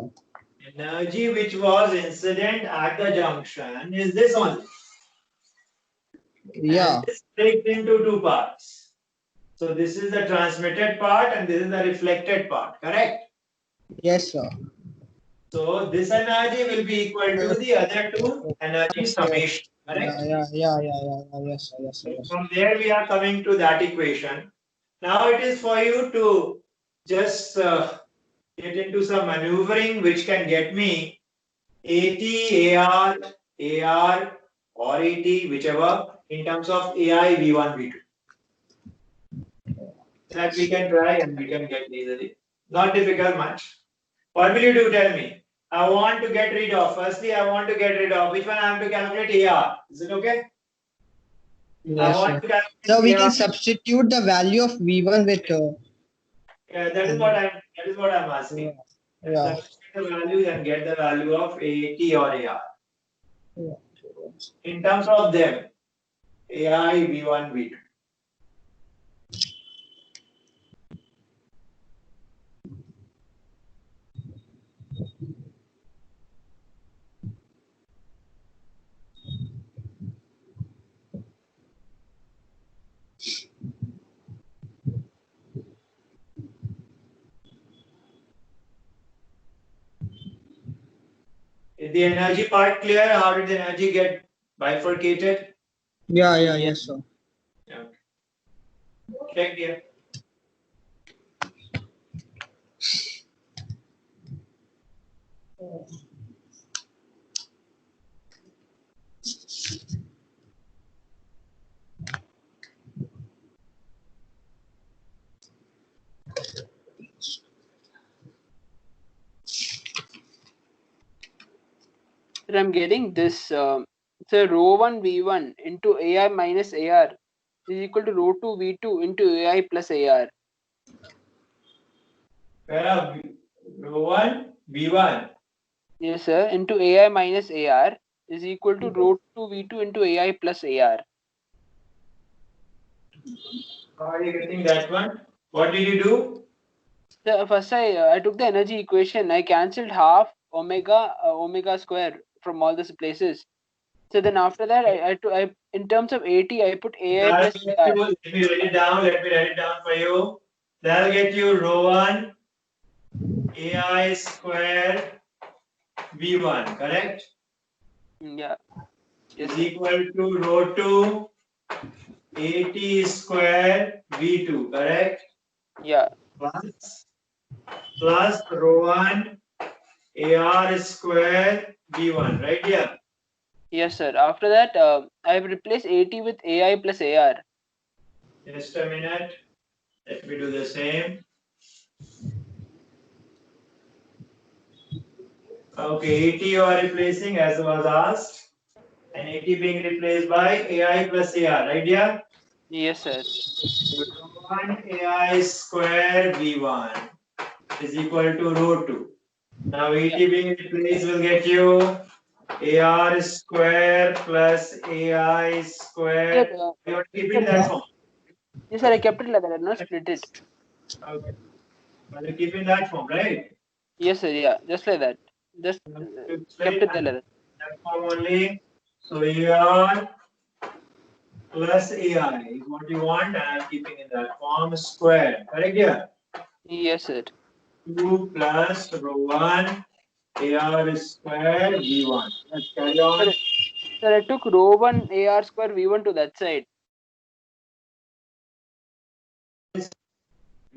Energy which was incident at the junction is this one. Yeah. And this breaks into two parts. So this is the transmitted part and this is the reflected part, correct? Yes, sir. So this energy will be equal to the other two energy summation, correct? Yeah. Yes, sir. Yes, sir. So Yes, sir. from there we are coming to that equation. Now it is for you to just get into some maneuvering which can get me AT, AR, AR or AT, whichever, in terms of AI V1, V2. That we can try and we can get easily. Not difficult much. What will you do? Tell me. I want to get rid of. Firstly, I want to get rid of. Which one I have to calculate? AR. Is it okay? I Yes, want sir. to calculate So we AR. can substitute the value of V1 with. Yeah, that is what I'm asking. Yeah. Substitute the value and get the value of AT or AR. Yeah. In terms of them, AI V1, V2. Is the energy part clear? How did the energy get bifurcated? Yeah. Yes, sir. Yeah. Check here. Sir, I'm getting this. So rho 1 V1 into AI minus AR is equal to rho 2 V2 into AI plus AR. Where are Rho1, V1? Yes, sir. Into AI minus AR is equal to rho 2 V2 into AI plus AR. How are you getting that one? What did you do? First, I took the energy equation. I cancelled half omega square from all these places. So then after that, I in terms of AT, I put AI That'll plus get AR. you, let me write it down. Let me write it down for you. That'll get you rho 1 AI square V1, correct? Yeah. Yes, Is sir. equal to rho 2 AT square V2, correct? Yeah. Plus rho 1 AR square V1, right here. Yes, sir. After that, I have replaced AT with AI plus AR. Just a minute. Let me do the same. Okay, AT you are replacing as was asked, and AT being replaced by AI plus AR, right here? Yes, sir. Rho 1 AI square V1 is equal to rho 2. Now AT Yeah. being replaced will get you AR square plus AI Sir, square. You are keeping sir, that form. yes, sir. I kept it like that. I did not split it. Okay. Well, you're keeping that form, right? Yes, sir. Yeah, just like that. Just kept it there like that. That form only. So AR plus AI is what you want, and I'm keeping in that form square. Correct here? Yes, sir. 2 plus rho 1 AR square V1. Let's carry on. Sir, sir, I took rho 1 AR square V1 to that side.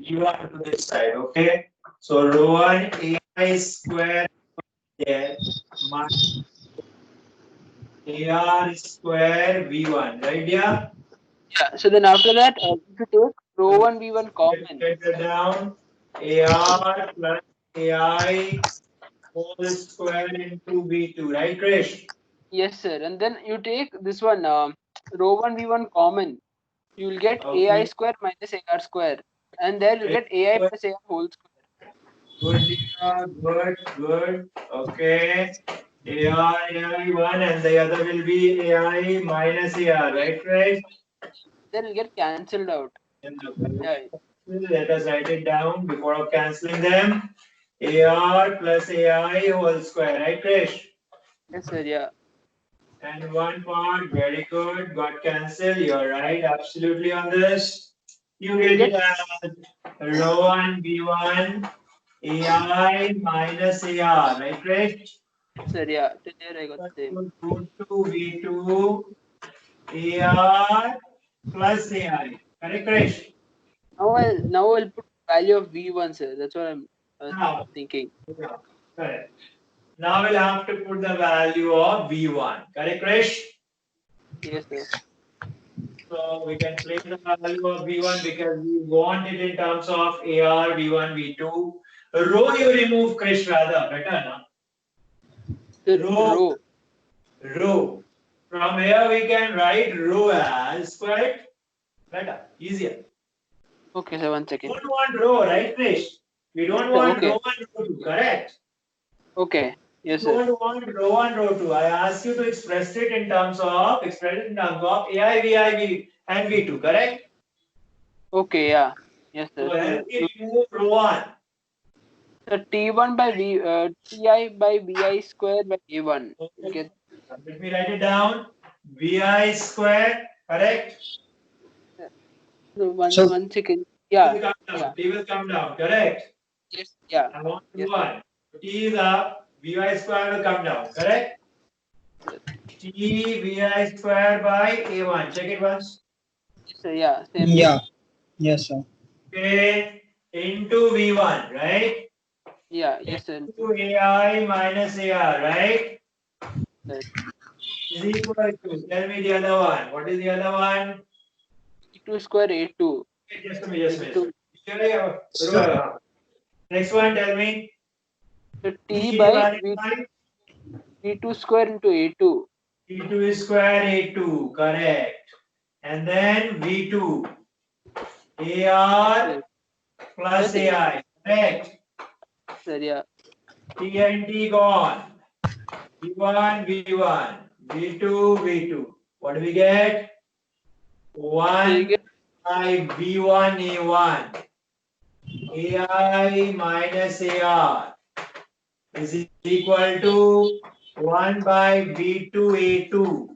V1 to this side, okay? So rho 1 AI square there minus AR square V1, right here? Yeah. So then after that, if you take rho 1 V1 common. Get that down. AR plus AI whole square into V2, right, Krish? Yes, sir. And then you take this one, rho 1 V1 common. You will get AI Okay. square minus AR square. And there you get AI plus AR whole square. Good, Deepa. Good, good. Okay. AI 1 and the other will be AI minus AR, right, Krish? Then it'll get cancelled out. Yeah. Let us write it down before of cancelling them. AR plus AI whole square, right, Krish? Yes, sir. Yeah. And one part, very good, got cancelled. You're right, absolutely on this. You You'll get it get as rho 1 B1 AI minus AR, right, Krish? sir. Yeah. Till there I got the same. Rho 2 V2 AR plus AI, correct, Krish? Now I'll put value of V1, sir. That's what I'm Now, thinking. yeah, correct. Now we'll have to put the value of V1. Correct, Krish? Yes, sir. So we can place the value of V1 because we want it in terms of AR, V1, V2. Rho you remove, Krish, rather. Better, no? Sir, Rho, rho. rho. From here we can write rho as square. Better, easier. Okay, sir. 1 We second. don't want rho, right, Krish? We don't Sir, want okay. rho 1, rho 2, correct? Okay. Yes, We sir. don't want rho 1, rho 2. I asked you to express it in terms of AI, VI, and V2, correct? Okay, yeah. Yes, So sir. help me remove rho 1. So T1 by Ti by Vi square by A1. Okay. Get Let me write it down. Vi square, correct? one So 1 second. T Yeah. will come Yeah. down. T will come down, correct? Yes. Yeah. I want Yes, sir. 1. T is up. Vi square will come down, correct? Sir. T Vi square by A1. Check it once. Yes, sir. Yeah. Same thing. yeah, yes, sir. Okay. Into V1, right? Yeah. Yes, sir. Into AI minus AR, right? Sir. Is equal to, tell me the other one. What is the other one? T2 square A2 Just a minute, just a into minute. Next one, tell me. so T T by divided by V2 square into A2. T2 square A2, correct. And then V2, Yes, AR sir. plus Plus A. AI, correct. Sir. Yeah. T and T gone. V1, V1, V2, V2. What do we get? So you 1 get by V1 A1 AI minus AR is equal to 1 by V2 A2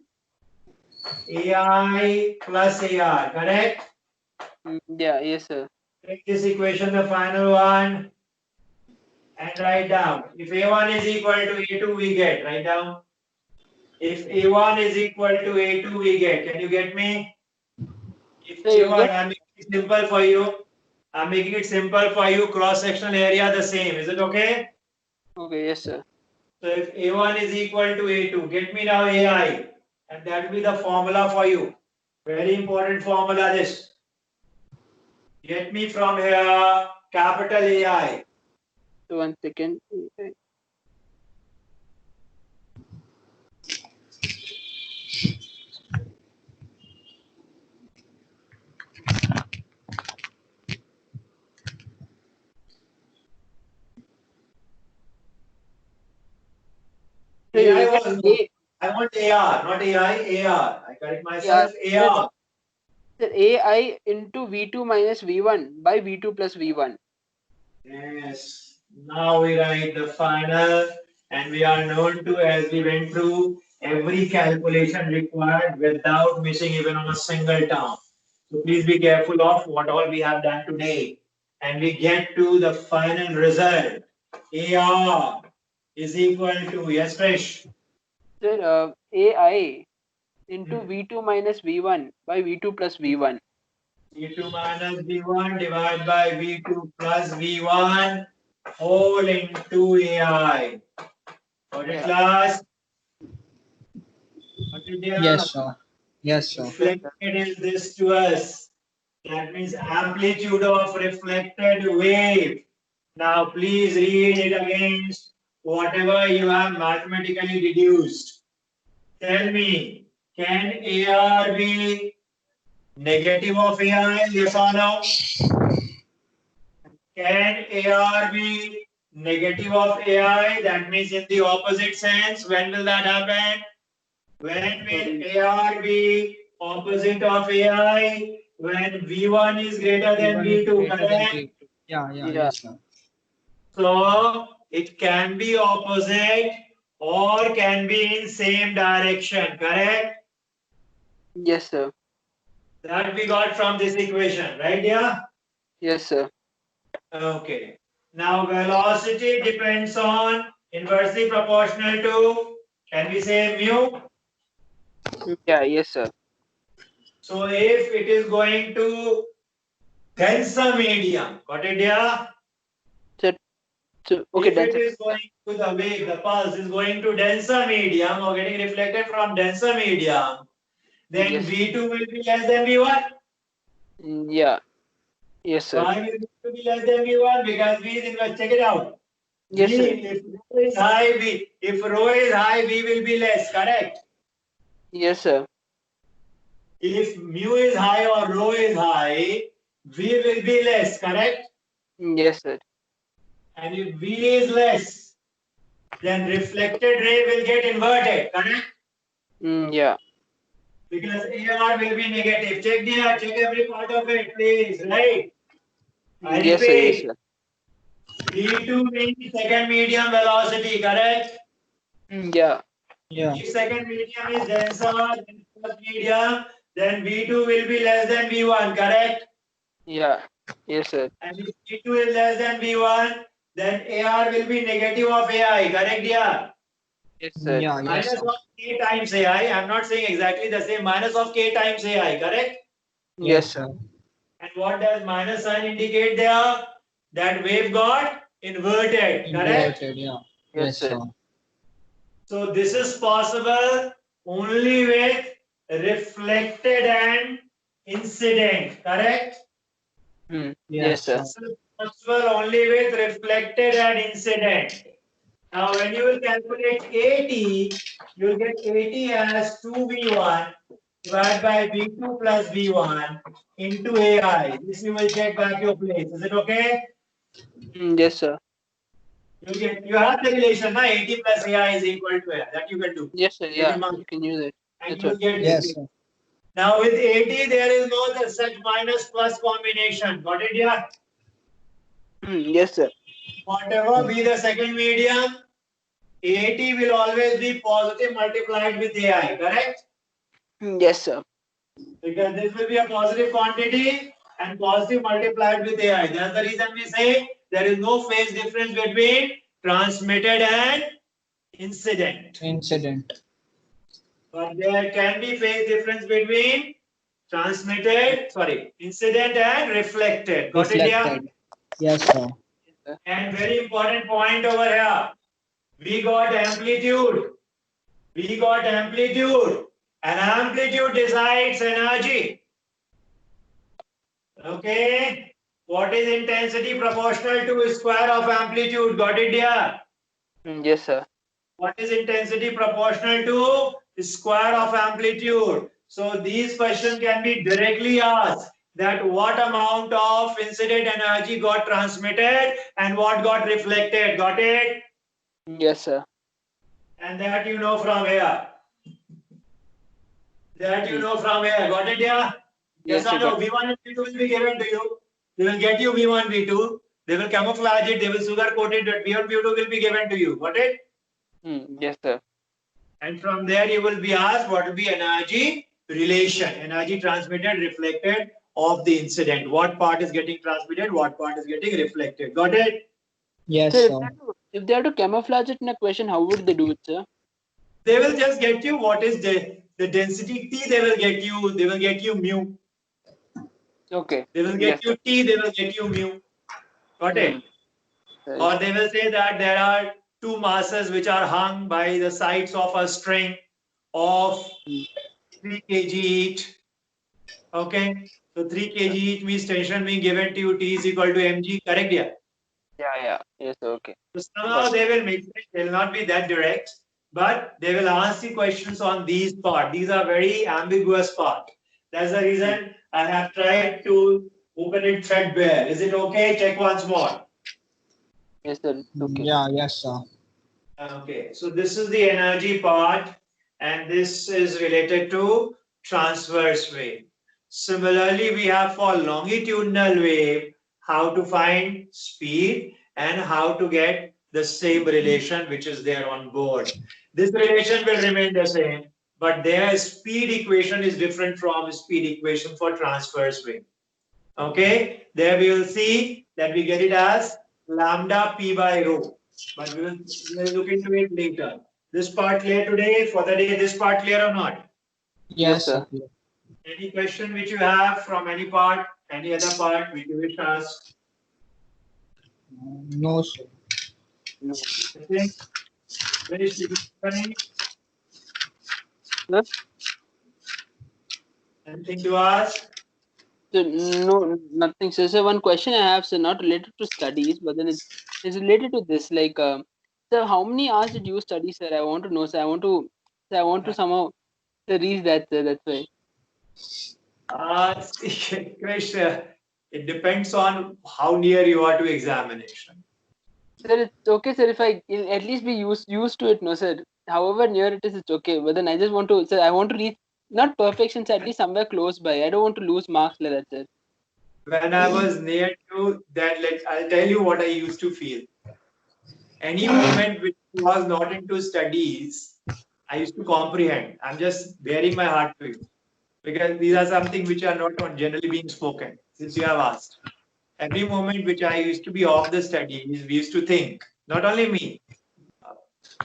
AI plus AR, correct? Yeah, yes, sir. Take this equation, the final one, and write down. If A1 is equal to A2, we get. Write down. If A1 is equal to A2, we get. Can you get me? If So you A1, get I'm making it simple for you. I'm making it simple for you. Cross-sectional area the same. Is it okay? okay, yes, sir. So if A1 is equal to A2, get me now AI. And that will be the formula for you. Very important formula this. Get me from here capital AI. So 1 second. So AI you was get I want AR, not AI, AR. I correct yeah, myself, AR. sir, AI into V2 minus V1 by V2 plus V1. Yes. Now we write the final, and we are known to, as we went through every calculation required without missing even on a single term. So please be careful of what all we have done today. And we get to the final result. AR is equal to, yes, Krish? Sir, AI into V2 minus V1 by V2 plus V1. V2 minus V1 divided by V2 plus V1 whole into AI. Got it, Yeah. class? Got it, dear? Yes, sir. Yes, sir. Reflected is this to us. That means amplitude of reflected wave. Now please read it against whatever you have mathematically deduced. Tell me, can AR be negative of AI? Yes or no? Can AR be negative of AI? That means in the opposite sense. When will that happen? When will AR be opposite of AI? When V1 is greater than V1 is V2, greater than correct? V2. Yeah, Yeah. yes, sir. So it can be opposite or can be in same direction, correct? Yes, sir. That we got from this equation, right? Yeah. Yes, sir. Okay. Now velocity depends on inversely proportional to, can we say mu? Yeah, yes, sir. So if it is going to denser medium, got it, yeah? Sir, so okay, If done, it sir. is going to the wave, the pulse is going to denser medium or getting reflected from denser medium, then Yes. V2 will be less than V1. Yeah. Yes, sir. Why will V2 be less than V1? Because V is inverse. Check it out. Yes, V, sir. if rho is high, V. If rho is high, V will be less, correct? Yes, sir. If mu is high or rho is high, V will be less, correct? Yes, sir. And if V is less, then reflected ray will get inverted, correct? Yeah. Because AR will be negative. Check there, check every part of it, please, right? I Yes, sir. Yes, repeat, sir. V2 means second medium velocity, correct? Yeah. Yeah. If second medium is denser than first medium, then V2 will be less than V1, correct? Yeah. Yes, sir. And if V2 is less than V1, then AR will be negative of AI, correct? Yeah. Yes, sir. Yeah, yes, Minus sir. of K times AI. I'm not saying exactly the same. Minus of K times AI, correct? Yes, Yes, sir. sir. And what does minus sign indicate there? That wave got inverted, correct? Inverted, yeah. Yes, Yes, sir. sir. So this is possible only with reflected and incident, correct? Yes, Yes, sir. sir. This is possible only with reflected and incident. Now when you will calculate AT, you will get AT as 2V1 divided by V2 plus V1 into AI. This you will check back your place. Is it okay? Yes, sir. You have the relation, na? AT plus AI is equal to AI. That you can do. Yes, sir. Get Yeah. in mind. You can use it. And That's you will what. get Yes, this. sir. Now with AT, there is no such minus plus combination. Got it, yeah? Yes, sir. Whatever be the second medium, AT will always be positive multiplied with AI, correct? Yes, sir. Because this will be a positive quantity and positive multiplied with AI. That's the reason we say there is no phase difference between transmitted and incident. But there can be phase difference between incident and reflected. Got it, yeah? Yes, sir. And very important point over here. We got amplitude. And amplitude decides energy. Okay. What is intensity proportional to square of amplitude? Got it, yeah? Yes, sir. What is intensity proportional to square of amplitude? So these questions can be directly asked that what amount of incident energy got transmitted and what got reflected. Got it? Yes, sir. And that you know from here. Got it, yeah? Yes or no? V1 and V2 will be given to you. They will get you V1, V2. They will camouflage it. They will sugarcoat it. But V1, V2 will be given to you. Got it? Yes, sir. And from there you will be asked what will be energy relation, energy transmitted, reflected of the incident. What part is getting transmitted, what part is getting reflected. Got it? Yes, Sir, sir. if they have to camouflage it in a question, how would they do it, sir? They will just get you what is the density T, they will get you mu. Okay. They will get you T, they will get you mu. Got it? Or they will say that there are two masses which are hung by the sides of a string of 3 kg each. Okay, so 3 kg each means tension being given to you, T is equal to mg, correct? Yeah. Yes, sir. Okay. So somehow they will mix it, they will not be that direct, but they will ask you questions on these part. These are very ambiguous part. That's the reason I have tried to open it threadbare. Is it okay? Check once more. Yes, sir. Okay. Yeah, yes, sir. Okay, so this is the energy part, and this is related to transverse wave. Similarly, we have for longitudinal wave, how to find speed and how to get the same relation which is there on board. This relation will remain the same, but their speed equation is different from speed equation for transverse wave. Okay, there we will see that we get it as lambda p by rho. But we will look into it later. This part clear today? For the day, this part clear or not? Yes, sir. Any question which you have from any part, any other part which you wish to ask? No, sir. No. Okay. Finish the Sir? Anything to ask? So, no, nothing. So, one question I have, sir, not related to studies, but then it's related to this. Like, sir, how many hours did you study, sir? I want to know, sir. I want to somehow reach that, sir. That's why. Krish, it depends on how near you are to examination. Sir, it's okay, sir. If I at least be used to it, no, sir. However near it is, it's okay. But then I just want to, sir. I want to reach not perfection, sir, at least somewhere close by. I don't want to lose marks like that, sir. When I was near to that, I'll tell you what I used to feel. Any moment which was not into studies, I used to comprehend. I'm just bearing my heart to you because these are something which are not generally being spoken. Since you have asked, every moment which I used to be off the studies, we used to think. Not only me.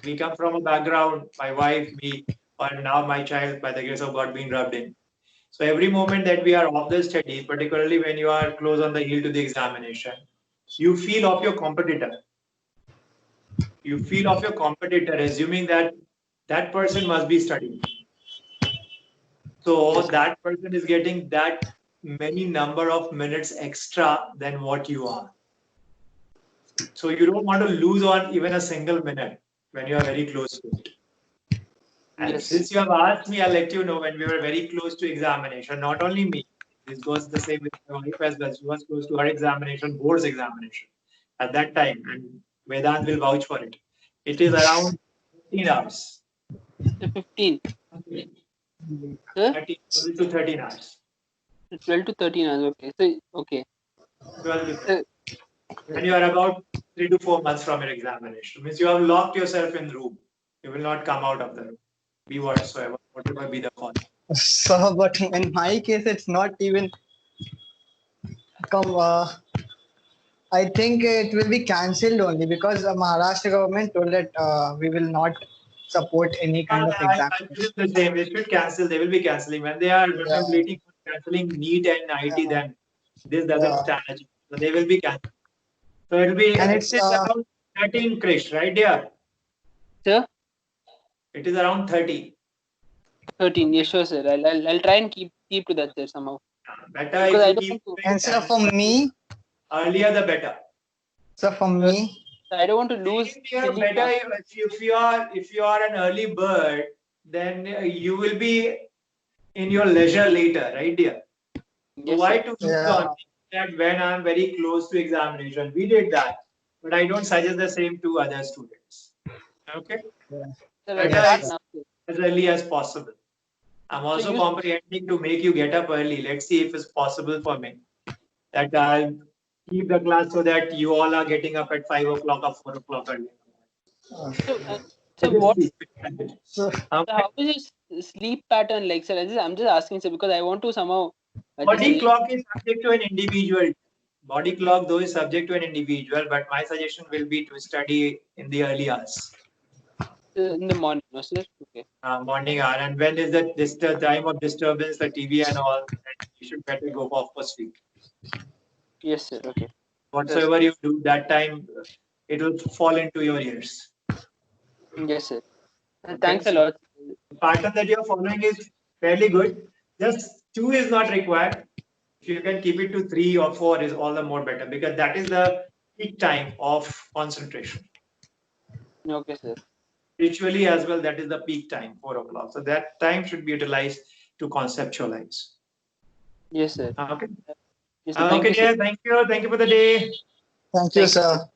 We come from a background. My wife, me, and now my child, by the grace of God, being rubbed in. So every moment that we are off the study, particularly when you are close on the heel to the examination, you feel of your competitor. You feel of your competitor, assuming that that person must be studying. So that person is getting that many number of minutes extra than what you are. So you don't want to lose on even a single minute when you are very close to it. And since you have asked me, I'll let you know when we were very close to examination, not only me, this goes the same with my wife as well. She was close to her examination, board's examination at that time, and Vedant will vouch for it. It is around 15 hours. 15. Okay. Sir? 13 to 13 hours. 12 to 13 hours. Okay. So okay. 12 to 13. So, And you are about 3 to 4 months from your examination. Means you have locked yourself in room. You will not come out of the room. Be whatsoever, whatever be the cause. So, but in my case, it's not even come. I think it will be cancelled only because the Maharashtra government told that we will not support any kind of exam. I feel the same. They should cancel. They will be cancelling. When they are contemplating for cancelling NEET and IT, Yeah. then this doesn't Yeah. stand a chance. So they will be cancelling. So it will be, And it it's is around 13, Krish, right there? sir, It is around 30. 13. Yes, sure, sir. I'll try and keep to that, sir, somehow. Better Because if I you don't keep want to. doing and so and for me, earlier the better. so for me, I don't want to lose. Better if you are an early bird, then you will be in your leisure later, right, dear? So Yes, why sir. to lose yeah. on that when I'm very close to examination? We did that, but I don't suggest the same to other students. Okay, Yeah. Sir, I'll better start is now, sir. as early as possible. I'm also you- comprehending to make you get up early. Let's see if it's possible for me that I'll keep the class so that you all are getting up at 5 o'clock or 4 o'clock early. So, so what? So How is your sleep pattern like, sir? I'm just asking, sir, because I want to somehow. Body clock is subject to an individual. Body clock, though, is subject to an individual, but my suggestion will be to study in the early hours, In the morning, no, sir? Okay. morning hour. And when is the time of disturbance, the TV and all, then you should better go for sleep. Yes, sir. Okay. Whatsoever you do, that time it will fall into your ears. Yes, sir. Okay, Thanks a so lot. the pattern that you're following is fairly good. Just 2 is not required. If you can keep it to 3 or 4 is all the more better because that is the peak time of concentration. Okay, sir. Ritually as well, that is the peak time, 4 o'clock. So that time should be utilized to conceptualize. Yes, sir. Okay. Yes, sir. Thank Okay, you, sir. yeah, thank you. Thank you for the day. thank you, Thank you. sir.